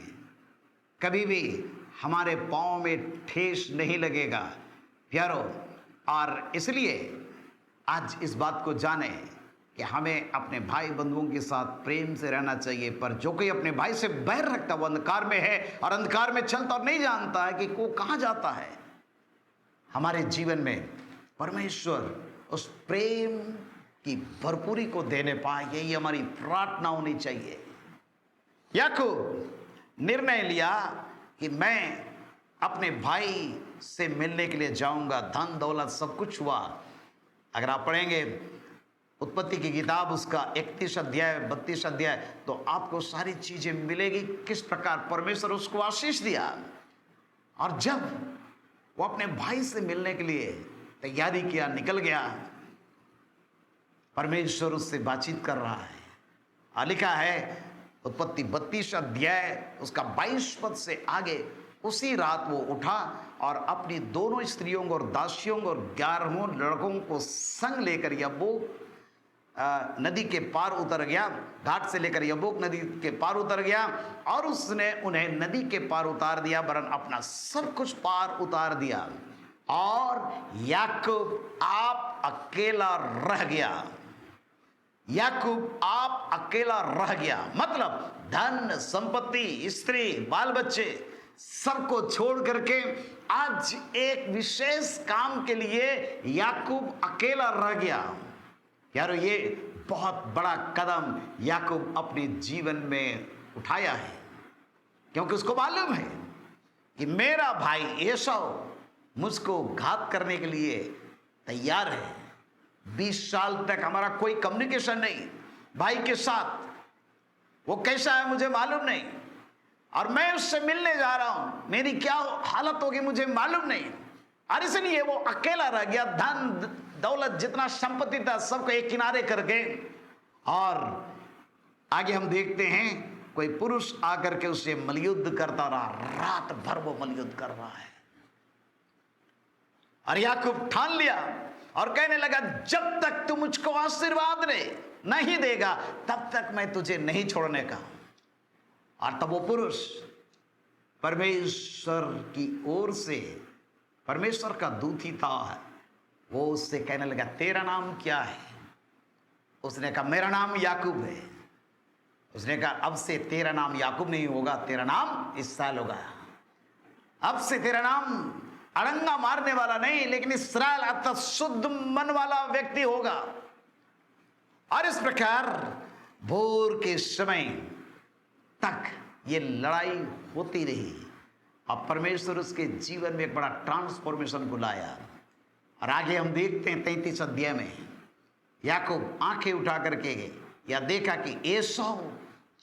कभी भी हमारे पांव में ठेस नहीं लगेगा। प्यारो, और इसलिए आज इस बात को जाने कि हमें अपने भाई बंधुओं के साथ प्रेम से रहना चाहिए। पर जो कोई अपने भाई से बैर रखता वो अंधकार में है और अंधकार में चलता और नहीं जानता है कि वो कहाँ जाता है। हमारे जीवन में परमेश्वर उस प्रेम की भरपूरी को देने पाए, यही हमारी प्रार्थना होनी चाहिए। याकूब निर्णय लिया कि मैं अपने भाई से मिलने के लिए जाऊंगा। धन दौलत सब कुछ हुआ। अगर आप पढ़ेंगे उत्पत्ति की किताब उसका 31 अध्याय 32 अध्याय तो आपको सारी चीजें मिलेगी, किस प्रकार परमेश्वर उसको आशीष दिया। और जब वो अपने भाई से मिलने के लिए तैयारी किया, निकल गया, परमेश्वर उससे बातचीत कर रहा है। लिखा है उत्पत्ति 32 अध्याय उसका 22 पद से आगे, उसी रात वो उठा और अपनी दोनों स्त्रियों और दासियों और 11 लड़कों को संग लेकर, या वो नदी के पार उतर गया, घाट से लेकर यब्बोक नदी के पार उतर गया और उसने उन्हें नदी के पार उतार दिया, वरन अपना सब कुछ पार उतार दिया और याकूब आप अकेला रह गया। याकूब आप अकेला रह गया, मतलब धन संपत्ति, स्त्री, बाल बच्चे सबको छोड़ करके आज एक विशेष काम के लिए याकूब अकेला रह गया। यारो, ये बहुत बड़ा कदम याकूब अपने जीवन में उठाया है, क्योंकि उसको मालूम है कि मेरा भाई एसाव मुझको घात करने के लिए तैयार है। 20 साल तक हमारा कोई कम्युनिकेशन नहीं भाई के साथ, वो कैसा है मुझे मालूम नहीं, और मैं उससे मिलने जा रहा हूं, मेरी क्या हालत होगी मुझे मालूम नहीं, और इसलिए वो अकेला रह गया। धन दौलत जितना संपत्ति था सबको एक किनारे करके, और आगे हम देखते हैं कोई पुरुष आकर के उससे मलयुद्ध करता रहा, रात भर वो मलयुद्ध कर रहा है। और याकूब ठान लिया और कहने लगा, जब तक तू मुझको आशीर्वाद नहीं देगा तब तक मैं तुझे नहीं छोड़ने का। और तब वो पुरुष परमेश्वर की ओर से, परमेश्वर का दूत ही था, वो उससे कहने लगा, तेरा नाम क्या है? उसने कहा, मेरा नाम याकूब है। उसने कहा, अब से तेरा नाम याकूब नहीं होगा, तेरा नाम इसराइल होगा। अब से तेरा नाम अड़ंगा मारने वाला नहीं, लेकिन इसराइल अर्थात शुद्ध मन वाला व्यक्ति होगा। और इस प्रकार भोर के समय तक ये लड़ाई होती रही और परमेश्वर उसके जीवन में एक बड़ा ट्रांसफॉर्मेशन को लाया। और आगे हम देखते हैं 33 अध्याय में याकूब आंखें उठा करके या देखा कि एसाव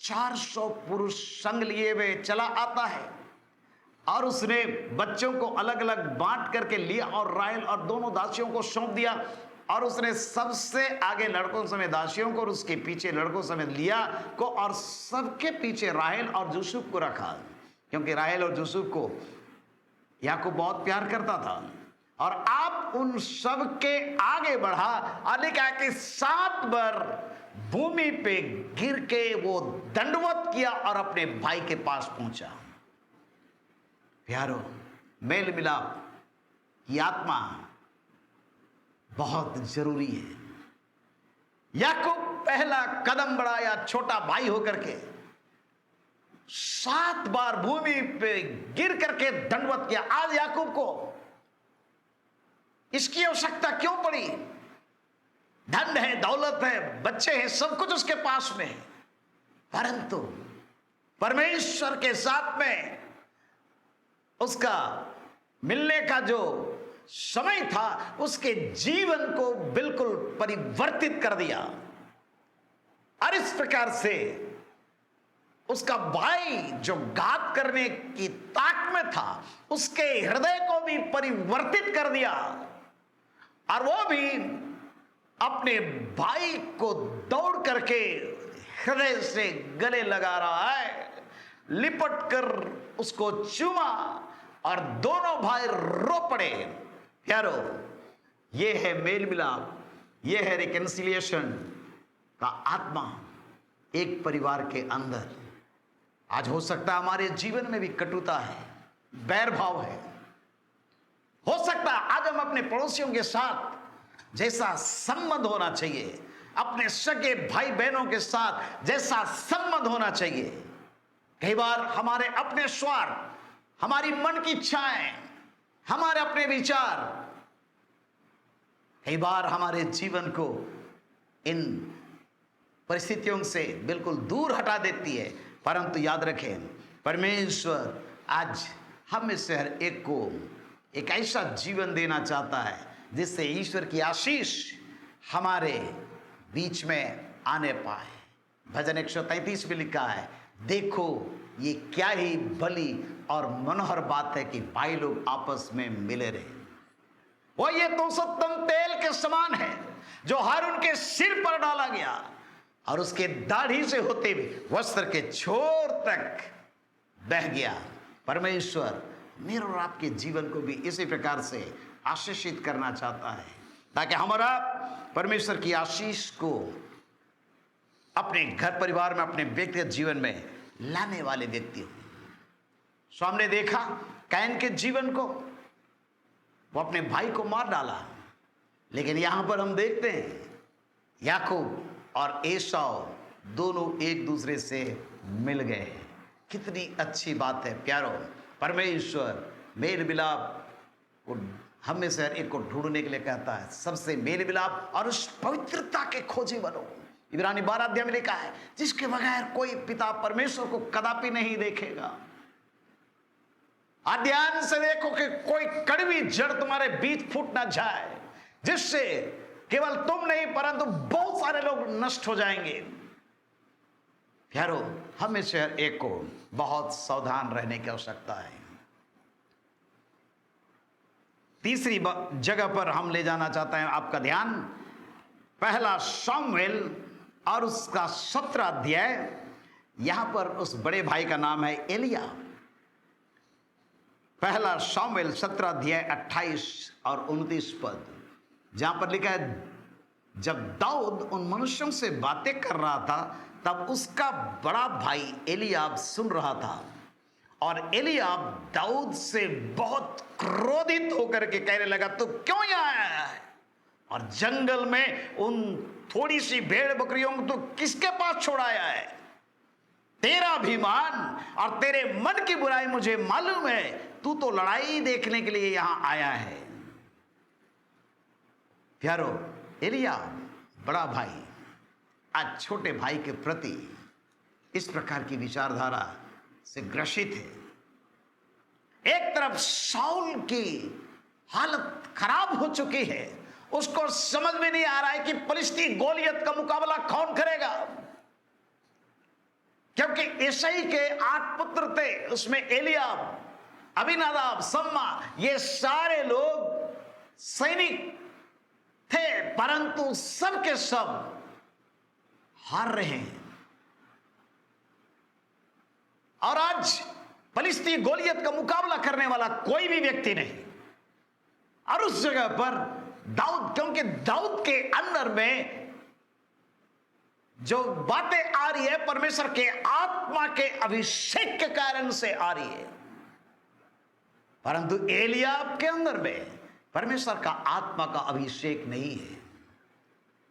400 पुरुष संग लिए हुए चला आता है, और उसने बच्चों को अलग अलग बांट करके लिया और राहेल और दोनों दासियों को सौंप दिया, और उसने सबसे आगे लड़कों समेत दासियों को और उसके पीछे लड़कों समेत लिया को, और सबके पीछे राहेल और यूसुफ को रखा, क्योंकि राहेल और यूसुफ को याकूब बहुत प्यार करता था। और आप उन सब के आगे बढ़ा और लिखा कि 7 बार भूमि पे गिर के वो दंडवत किया और अपने भाई के पास पहुंचा। प्यारो, मेल मिलाप की आत्मा बहुत जरूरी है। याकूब पहला कदम बढ़ाया छोटा भाई होकर के, 7 बार भूमि पे गिर करके दंडवत किया। आज याकूब को इसकी आवश्यकता क्यों पड़ी? धन है, दौलत है, बच्चे हैं, सब कुछ उसके पास में है, परंतु परमेश्वर के साथ में उसका मिलने का जो समय था उसके जीवन को बिल्कुल परिवर्तित कर दिया। और इस प्रकार से उसका भाई जो घात करने की ताक में था उसके हृदय को भी परिवर्तित कर दिया, और वो भी अपने भाई को दौड़ करके हृदय से गले लगा रहा है, लिपट कर उसको चूमा, और दोनों भाई रो पड़े। प्यारो, ये है मेल मिलाप, ये है रिकन्सिलिएशन का आत्मा एक परिवार के अंदर। आज हो सकता है हमारे जीवन में भी कटुता है, बैर भाव है। हो सकता है आज हम अपने पड़ोसियों के साथ जैसा संबंध होना चाहिए, अपने सगे भाई बहनों के साथ जैसा संबंध होना चाहिए, कई बार हमारे अपने स्वार्थ, हमारी मन की इच्छाएं, हमारे अपने विचार कई बार हमारे जीवन को इन परिस्थितियों से बिल्कुल दूर हटा देती है। परंतु याद रखें, परमेश्वर आज हम में से हर एक को एक ऐसा जीवन देना चाहता है जिससे ईश्वर की आशीष हमारे बीच में आने पाए। भजन 133 में लिखा है, देखो ये क्या ही भली और मनोहर बात है कि भाई लोग आपस में मिले रहे। वो ये तो उत्तम तेल के समान है जो हारून के सिर पर डाला गया और उसके दाढ़ी से होते हुए वस्त्र के छोर तक बह गया। परमेश्वर मेरे और आपके जीवन को भी इसी प्रकार से आशीषित करना चाहता है। ताकि हमारा परमेश्वर की आशीष को अपने घर परिवार में, अपने व्यक्तिगत जीवन में लाने वाले व्यक्ति हो। सो हमने देखा कैन के जीवन को, वो अपने भाई को मार डाला, लेकिन यहां पर हम देखते हैं याकूब और एसाव दोनों एक दूसरे से मिल गए। कितनी अच्छी बात है प्यारो। परमेश्वर मेल मिलाप को हम में से हर एक को ढूंढने के लिए कहता है, सबसे मेल मिलाप और उस पवित्रता के खोजी बनो। इब्रानी 12 अध्याय में लिखा है, जिसके बगैर कोई पिता परमेश्वर को कदापि नहीं देखेगा। ध्यान से देखो कि कोई कड़वी जड़ तुम्हारे बीच फूट ना जाए, जिससे केवल तुम नहीं परंतु बहुत सारे लोग नष्ट हो जाएंगे। प्यारो, हमें से हर एक को बहुत सावधान रहने की आवश्यकता है। तीसरी जगह पर हम ले जाना चाहते हैं आपका ध्यान, पहला शमूएल और उसका 17 अध्याय। यहां पर उस बड़े भाई का नाम है एलियाब। पहला शमूएल 17 अध्याय 28 और 29 पद, जहां पर लिखा है, जब दाऊद उन मनुष्यों से बातें कर रहा था तब उसका बड़ा भाई एलियाब सुन रहा था। और एलियाब दाऊद से बहुत क्रोधित होकर के कहने लगा, तू क्यों यहाँ आया है? और जंगल में उन थोड़ी सी भेड़ बकरियों को तू किसके पास छोड़ आया है? तेरा अभिमान और तेरे मन की बुराई मुझे मालूम है, तू तो लड़ाई देखने के लिए यहां आया है। प्यारो, एलियाब बड़ा भाई आज छोटे भाई के प्रति इस प्रकार की विचारधारा से ग्रसित है। एक तरफ शाऊल की हालत खराब हो चुकी है, उसको समझ में नहीं आ रहा है कि फलिस्ती गोलियत का मुकाबला कौन करेगा, क्योंकि ईसाई के 8 पुत्र थे, उसमें एलियाब, अबीनादाब, सम्मा, ये सारे लोग सैनिक थे, परंतु सब के सब हार रहे हैं। और आज फलिस्ती गोलियत का मुकाबला करने वाला कोई भी व्यक्ति नहीं। और उस जगह पर दाऊद, क्योंकि दाऊद के अंदर में जो बातें आ रही है परमेश्वर के आत्मा के अभिषेक के कारण से आ रही है, परंतु एलियाब के अंदर में परमेश्वर का आत्मा का अभिषेक नहीं है।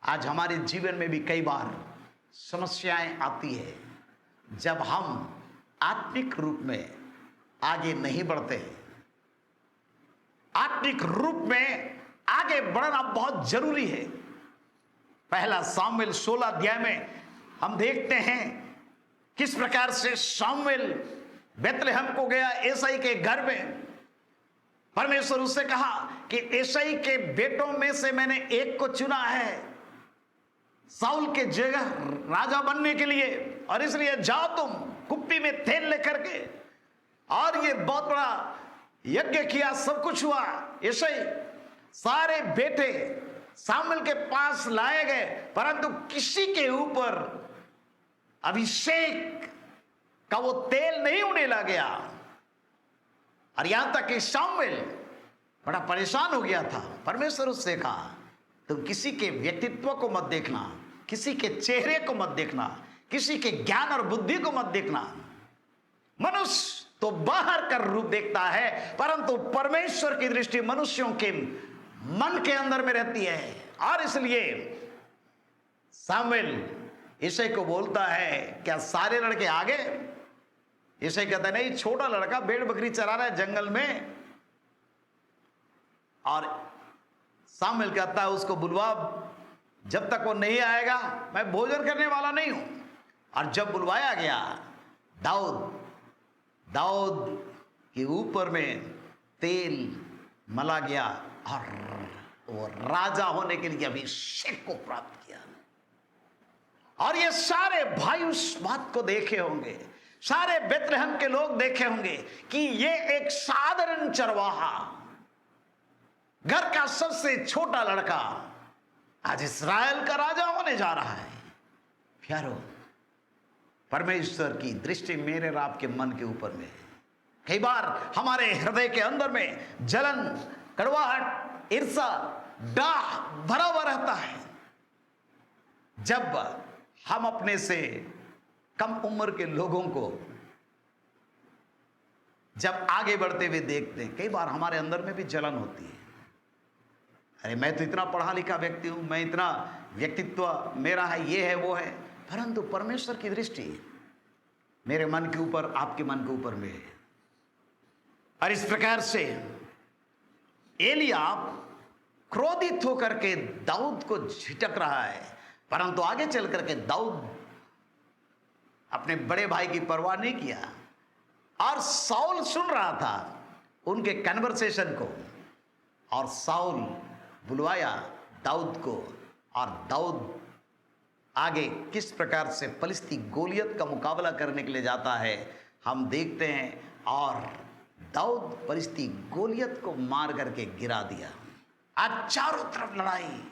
आज हमारे जीवन में भी कई बार समस्याएं आती है जब हम आत्मिक रूप में आगे नहीं बढ़ते। आत्मिक रूप में आगे बढ़ना बहुत जरूरी है। पहला शामूएल 16 अध्याय में हम देखते हैं किस प्रकार से शामूएल बेतलेहम को गया एसाई के घर में। परमेश्वर उससे कहा कि एसाई के बेटों में से मैंने एक को चुना है साउल के जगह राजा बनने के लिए, और इसलिए जाओ तुम कुप्पी में तेल लेकर के। और ये बहुत बड़ा यज्ञ किया, सब कुछ हुआ। एसाई सारे बेटे शामूएल के पास लाए गए, परंतु किसी के ऊपर अभिषेक का वो तेल नहीं उड़ने लग गया। और यहां तक कि शामूएल बड़ा परेशान हो गया था। परमेश्वर उससे कहा, तुम किसी के व्यक्तित्व को मत देखना, किसी के चेहरे को मत देखना, किसी के ज्ञान और बुद्धि को मत देखना। मनुष्य तो बाहर का रूप देखता है, परंतु परमेश्वर की दृष्टि मनुष्यों के मन के अंदर में रहती है। और इसलिए शामूएल ईसाई को बोलता है, क्या सारे लड़के आ गए? ईसाई कहता है, नहीं, छोटा लड़का भेड़ बकरी चरा रहा है जंगल में। और शामूएल कहता है, उसको बुलवा, जब तक वो नहीं आएगा मैं भोजन करने वाला नहीं हूं। और जब बुलवाया गया, दाऊद के ऊपर में तेल मला गया और वो राजा होने के लिए अभिषेक को प्राप्त किया। और ये सारे भाई उस बात को देखे होंगे, सारे बेतलेहम के लोग देखे होंगे कि ये एक साधारण चरवाहा, घर का सबसे छोटा लड़का आज इस्राएल का राजा होने जा रहा है। प्यारो, परमेश्वर की दृष्टि मेरे और आपके मन के ऊपर में है। कई बार हमारे हृदय के अंदर में जलन, कड़वाहट, ईर्ष्या, डाह भरा हुआ रहता है। जब हम अपने से कम उम्र के लोगों को जब आगे बढ़ते हुए देखते हैं, कई बार हमारे अंदर में भी जलन होती है। अरे मैं तो इतना पढ़ा लिखा व्यक्ति हूं, मैं इतना व्यक्तित्व मेरा है, ये है वो है, परंतु परमेश्वर की दृष्टि मेरे मन के ऊपर, आपके मन के ऊपर में है। और इस प्रकार से एलियाब क्रोधित होकर के दाऊद को झिटक रहा है, परंतु आगे चल करके दाऊद अपने बड़े भाई की परवाह नहीं किया। और साउल सुन रहा था उनके कन्वर्सेशन को, और साउल बुलवाया दाऊद को, और दाऊद आगे किस प्रकार से फलिस्ती गोलियत का मुकाबला करने के लिए जाता है हम देखते हैं। और दाऊद फलिस्ती गोलियत को मार करके गिरा दिया। आज चारों तरफ लड़ाई,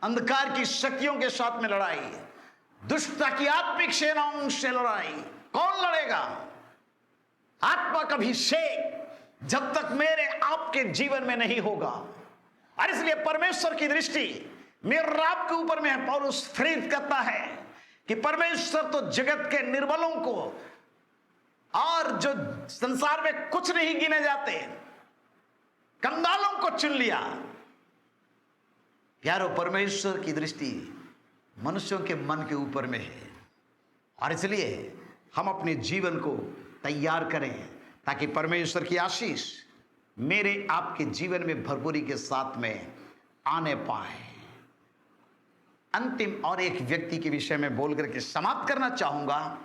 अंधकार की शक्तियों के साथ में लड़ाई, दुष्टता की आत्मिक सेनाओं से लड़ाई। कौन लड़ेगा? आत्मा का अभिषेक जब तक मेरे आपके जीवन में नहीं होगा। और इसलिए परमेश्वर की दृष्टि मेरे आप के ऊपर में है। पौलुस प्रेरित करता है कि परमेश्वर तो जगत के निर्बलों को और जो संसार में कुछ नहीं गिने जाते कंगालों को चुन लिया। प्यारो, परमेश्वर की दृष्टि मनुष्यों के मन के ऊपर में है। और इसलिए हम अपने जीवन को तैयार करें ताकि परमेश्वर की आशीष मेरे आपके जीवन में भरपूरी के साथ में आने पाए। अंतिम और एक व्यक्ति के विषय में बोल करके समाप्त करना चाहूंगा।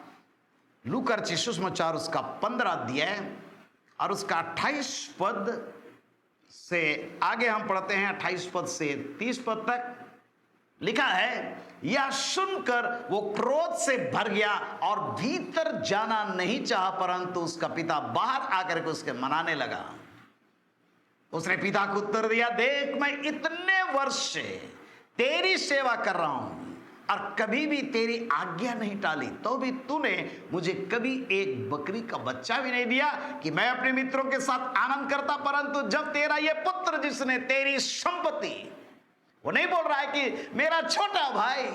लूका रचित सुसमाचार उसका 15 अध्याय और उसका 28 पद से आगे हम पढ़ते हैं। 28 पद से 30 पद तक लिखा है, यह सुनकर वो क्रोध से भर गया और भीतर जाना नहीं चाहा, परंतु उसका पिता बाहर आकर के उसके मनाने लगा। उसने पिता को उत्तर दिया, देख मैं इतने वर्ष से तेरी सेवा कर रहा हूं और कभी भी तेरी आज्ञा नहीं टाली, तो भी तूने मुझे कभी एक बकरी का बच्चा भी नहीं दिया कि मैं अपने मित्रों के साथ आनंद करता। परंतु जब तेरा ये पुत्र जिसने तेरी संपत्ति, वो नहीं बोल रहा है कि मेरा छोटा भाई,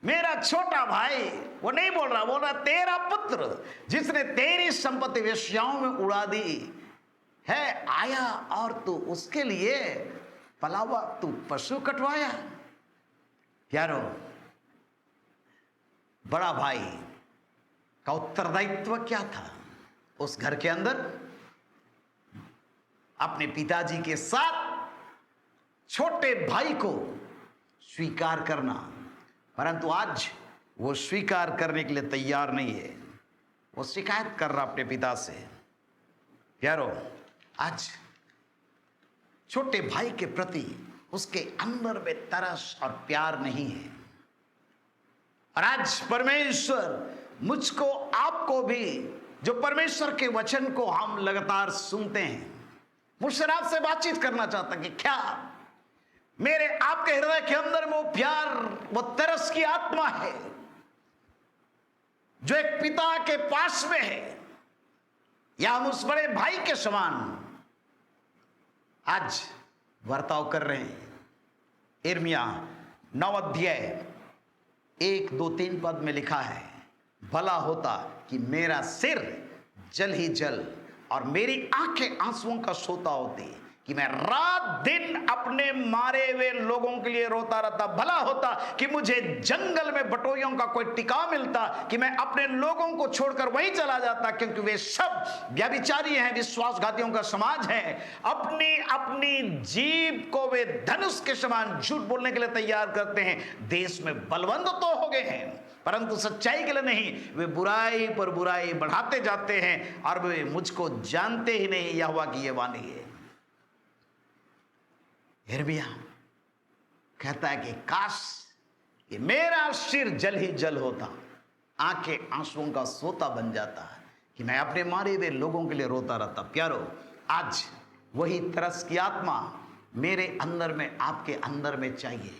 मेरा छोटा भाई, वो नहीं बोल रहा, बोल रहा तेरा पुत्र जिसने तेरी संपत्ति वेश्याओं में उड़ा दी है आया और तू उसके लिए पलावा, तू पशु कटवाया। प्यारो, बड़ा भाई का उत्तरदायित्व क्या था उस घर के अंदर? अपने पिताजी के साथ छोटे भाई को स्वीकार करना, परंतु आज वो स्वीकार करने के लिए तैयार नहीं है। वो शिकायत कर रहा अपने पिता से। प्यारो, आज छोटे भाई के प्रति उसके अंदर में तरस और प्यार नहीं है। और आज परमेश्वर मुझको, आपको भी, जो परमेश्वर के वचन को हम लगातार सुनते हैं, मुझसे आपसे बातचीत करना चाहता कि क्या मेरे आपके हृदय के अंदर में वो प्यार, वो तरस की आत्मा है जो एक पिता के पास में है, या हम उस बड़े भाई के समान आज वर्ताव कर रहे हैं? यिर्मयाह 9 अध्याय 1, 2, 3 पद में लिखा है, भला होता कि मेरा सिर जल ही जल और मेरी आंखें आंसुओं का सोता होती, कि मैं रात दिन अपने मारे हुए लोगों के लिए रोता रहता। भला होता कि मुझे जंगल में बटोइयों का कोई टिकाव मिलता, कि मैं अपने लोगों को छोड़कर वहीं चला जाता, क्योंकि वे सब व्यभिचारी हैं, विश्वासघातियों का समाज है। अपनी अपनी जीभ को वे धनुष के समान झूठ बोलने के लिए तैयार करते हैं। देश में बलवंत तो हो गए हैं, परंतु सच्चाई के लिए नहीं। वे बुराई पर बुराई बढ़ाते जाते हैं और वे मुझको जानते ही नहीं। यहोवा की ये वाणी है। यिर्मयाह कहता है कि काश कि मेरा सिर जल ही जल होता, आंखें आंसुओं का सोता बन जाता, कि मैं अपने मारे हुए लोगों के लिए रोता रहता। प्यारो, आज वही तरस की आत्मा मेरे अंदर में, आपके अंदर में चाहिए,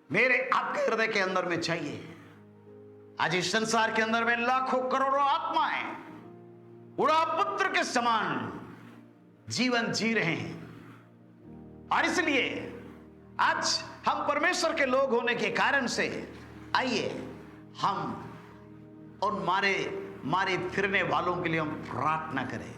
मेरे आपके हृदय के अंदर में चाहिए। आज इस संसार के अंदर में लाखों करोड़ों आत्माएं उड़ा पुत्र के समान जीवन जी रहे हैं, और इसलिए आज हम परमेश्वर के लोग होने के कारण से आइए हम उन मारे फिरने वालों के लिए हम प्रार्थना करें,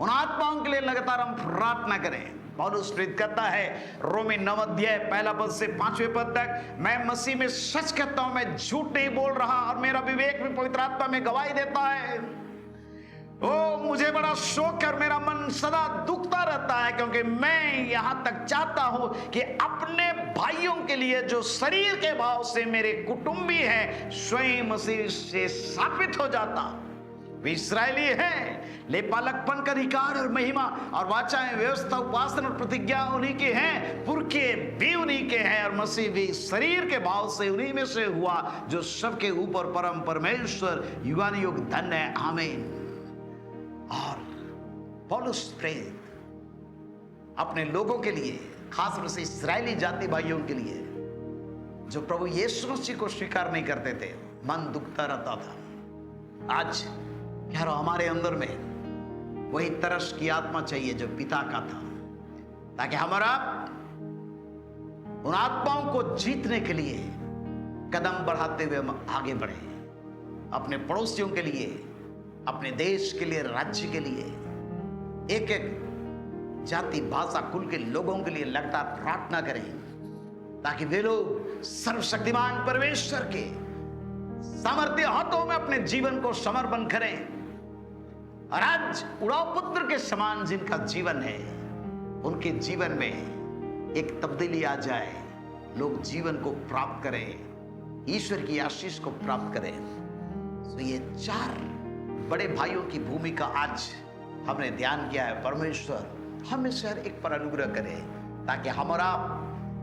उन आत्माओं के लिए लगातार हम प्रार्थना करें। पौलुस प्रेरित करता है रोमी 9 अध्याय 1 पद से 5वें पद तक, मैं मसीह में सच कहता हूं, मैं झूठ नहीं बोल रहा और मेरा विवेक भी पवित्र आत्मा में गवाही देता है। ओ मुझे बड़ा शौक है और मेरा मन सदा दुखता रहता है, क्योंकि मैं यहां तक चाहता हूं कि अपने भाइयों के लिए जो शरीर के भाव से मेरे कुटुंबी हैं स्वयं मसीह से स्थापित हो जाता। वे इस्राएली हैं, ले पालकपन का अधिकार और महिमा और वाचाएं, व्यवस्था, उपासना और प्रतिज्ञा उन्हीं के हैं, पुरखे भी उन्हीं के हैं और मसीह भी शरीर के भाव से उन्हीं में से हुआ, जो सबके ऊपर परम परमेश्वर युगानुयुग धन्य है, आमीन। और पौलुस प्रेरित अपने लोगों के लिए, खास रूप से इस्राएली जाति भाइयों के लिए जो प्रभु यीशु मसीह को स्वीकार नहीं करते थे, मन दुखता रहता था। आज यार हमारे अंदर में वही तरस की आत्मा चाहिए जो पिता का था, ताकि हमारा उन आत्माओं को जीतने के लिए कदम बढ़ाते हुए हम आगे बढ़े, अपने पड़ोसियों के लिए, अपने देश के लिए, राज्य के लिए, एक एक जाति, भाषा, कुल के लोगों के लिए लगातार प्रार्थना करें, ताकि वे लोग सर्वशक्तिमान परमेश्वर के सामर्थ्य हाथों में अपने जीवन को समर्पण करें। और आज उड़ाव पुत्र के समान जिनका जीवन है, उनके जीवन में एक तब्दीली आ जाए, लोग जीवन को प्राप्त करें, ईश्वर की आशीष को प्राप्त करें। तो ये 4 बड़े भाइयों की भूमिका आज हमने ध्यान किया है। परमेश्वर हमें से हर एक पर अनुग्रह करे, ताकि हमारा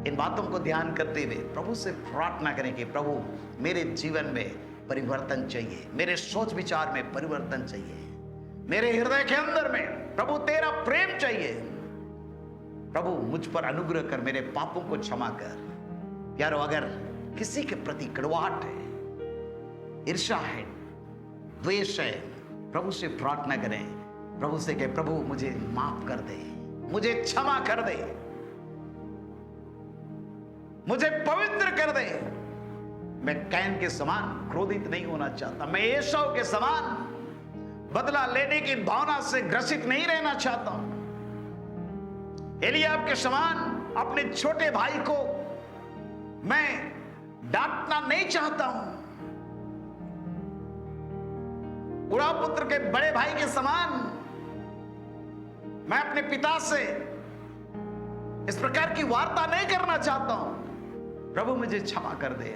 इन बातों को ध्यान करते हुए प्रभु से प्रार्थना करें कि प्रभु मेरे जीवन में परिवर्तन चाहिए, मेरे सोच विचार में परिवर्तन चाहिए, मेरे हृदय के अंदर में प्रभु तेरा प्रेम चाहिए। प्रभु मुझ पर अनुग्रह कर, मेरे पापों को क्षमा कर। प्यारो, अगर किसी के प्रति कड़वाहट है, ईर्ष्या है, द्वेष है, प्रभु से प्रार्थना करें, प्रभु से कहे प्रभु मुझे माफ कर दे, मुझे क्षमा कर दे, मुझे पवित्र कर दे। मैं कैन के समान क्रोधित नहीं होना चाहता, मैं एसाव के समान बदला लेने की भावना से ग्रसित नहीं रहना चाहता हूं। एलियाब के समान अपने छोटे भाई को मैं डांटना नहीं चाहता हूं। उड़ाव पुत्र के बड़े भाई के समान मैं अपने पिता से इस प्रकार की वार्ता नहीं करना चाहता हूं। प्रभु मुझे क्षमा कर दे,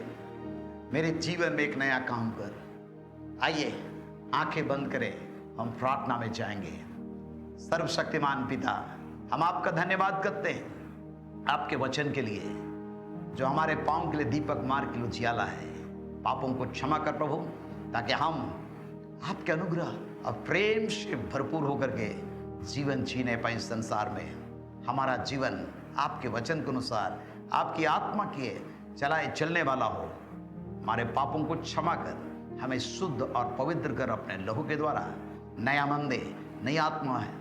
मेरे जीवन में एक नया काम कर। आइए आंखें बंद करें, हम प्रार्थना में जाएंगे। सर्वशक्तिमान पिता, हम आपका धन्यवाद करते हैं आपके वचन के लिए, जो हमारे पांव के लिए दीपक, मार्ग के लिए उजियाला है। पापों को क्षमा कर प्रभु, ताकि हम आपके अनुग्रह और प्रेम से भरपूर होकर के जीवन जीने पाए। संसार में हमारा जीवन आपके वचन के अनुसार, आपकी आत्मा के चलाए चलने वाला हो। हमारे पापों को क्षमा कर, हमें शुद्ध और पवित्र कर अपने लहू के द्वारा। नया मन दे, नई आत्मा है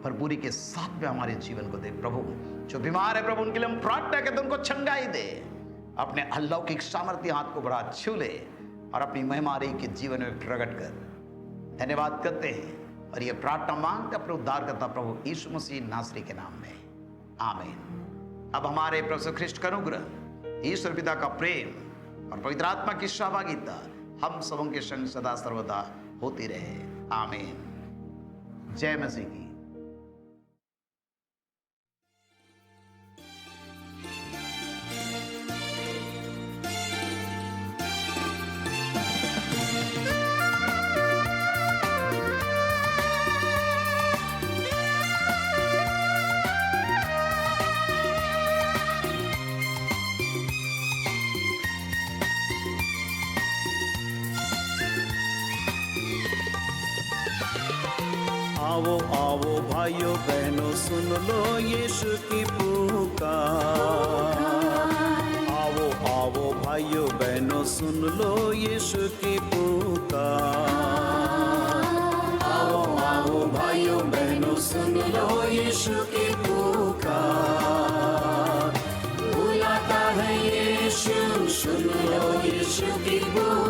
भरपूरी के साथ में हमारे जीवन को दे। प्रभु जो बीमार है प्रभु, उनके लिए हम प्रार्थना करते, उनको चंगाई दे। अपने अलौकिक सामर्थ्य हाथ को बड़ा छू ले और अपनी महिमा रे के जीवन में प्रकट कर। धन्यवाद करते हैं और ये प्रार्थना मांगते अपने उद्धारकर्ता प्रभु यीशु मसीह नासरी के नाम में, आमीन। अब हमारे प्रभु यीशु ख्रिस्ट का अनुग्रह, ईश्वर पिता का प्रेम और पवित्र आत्मा की सहभागिता हम सबों के संग सदा सर्वदा होती रहे, आमीन। जय मसीह की। आओ आओ भाइयों बहनों, सुन लो यीशु की पुकार। आओ आओ भाइयों बहनों, सुन लो यीशु की पुकार। आओ आओ भाइयों बहनों, सुन लो यीशु की पुकार। बोल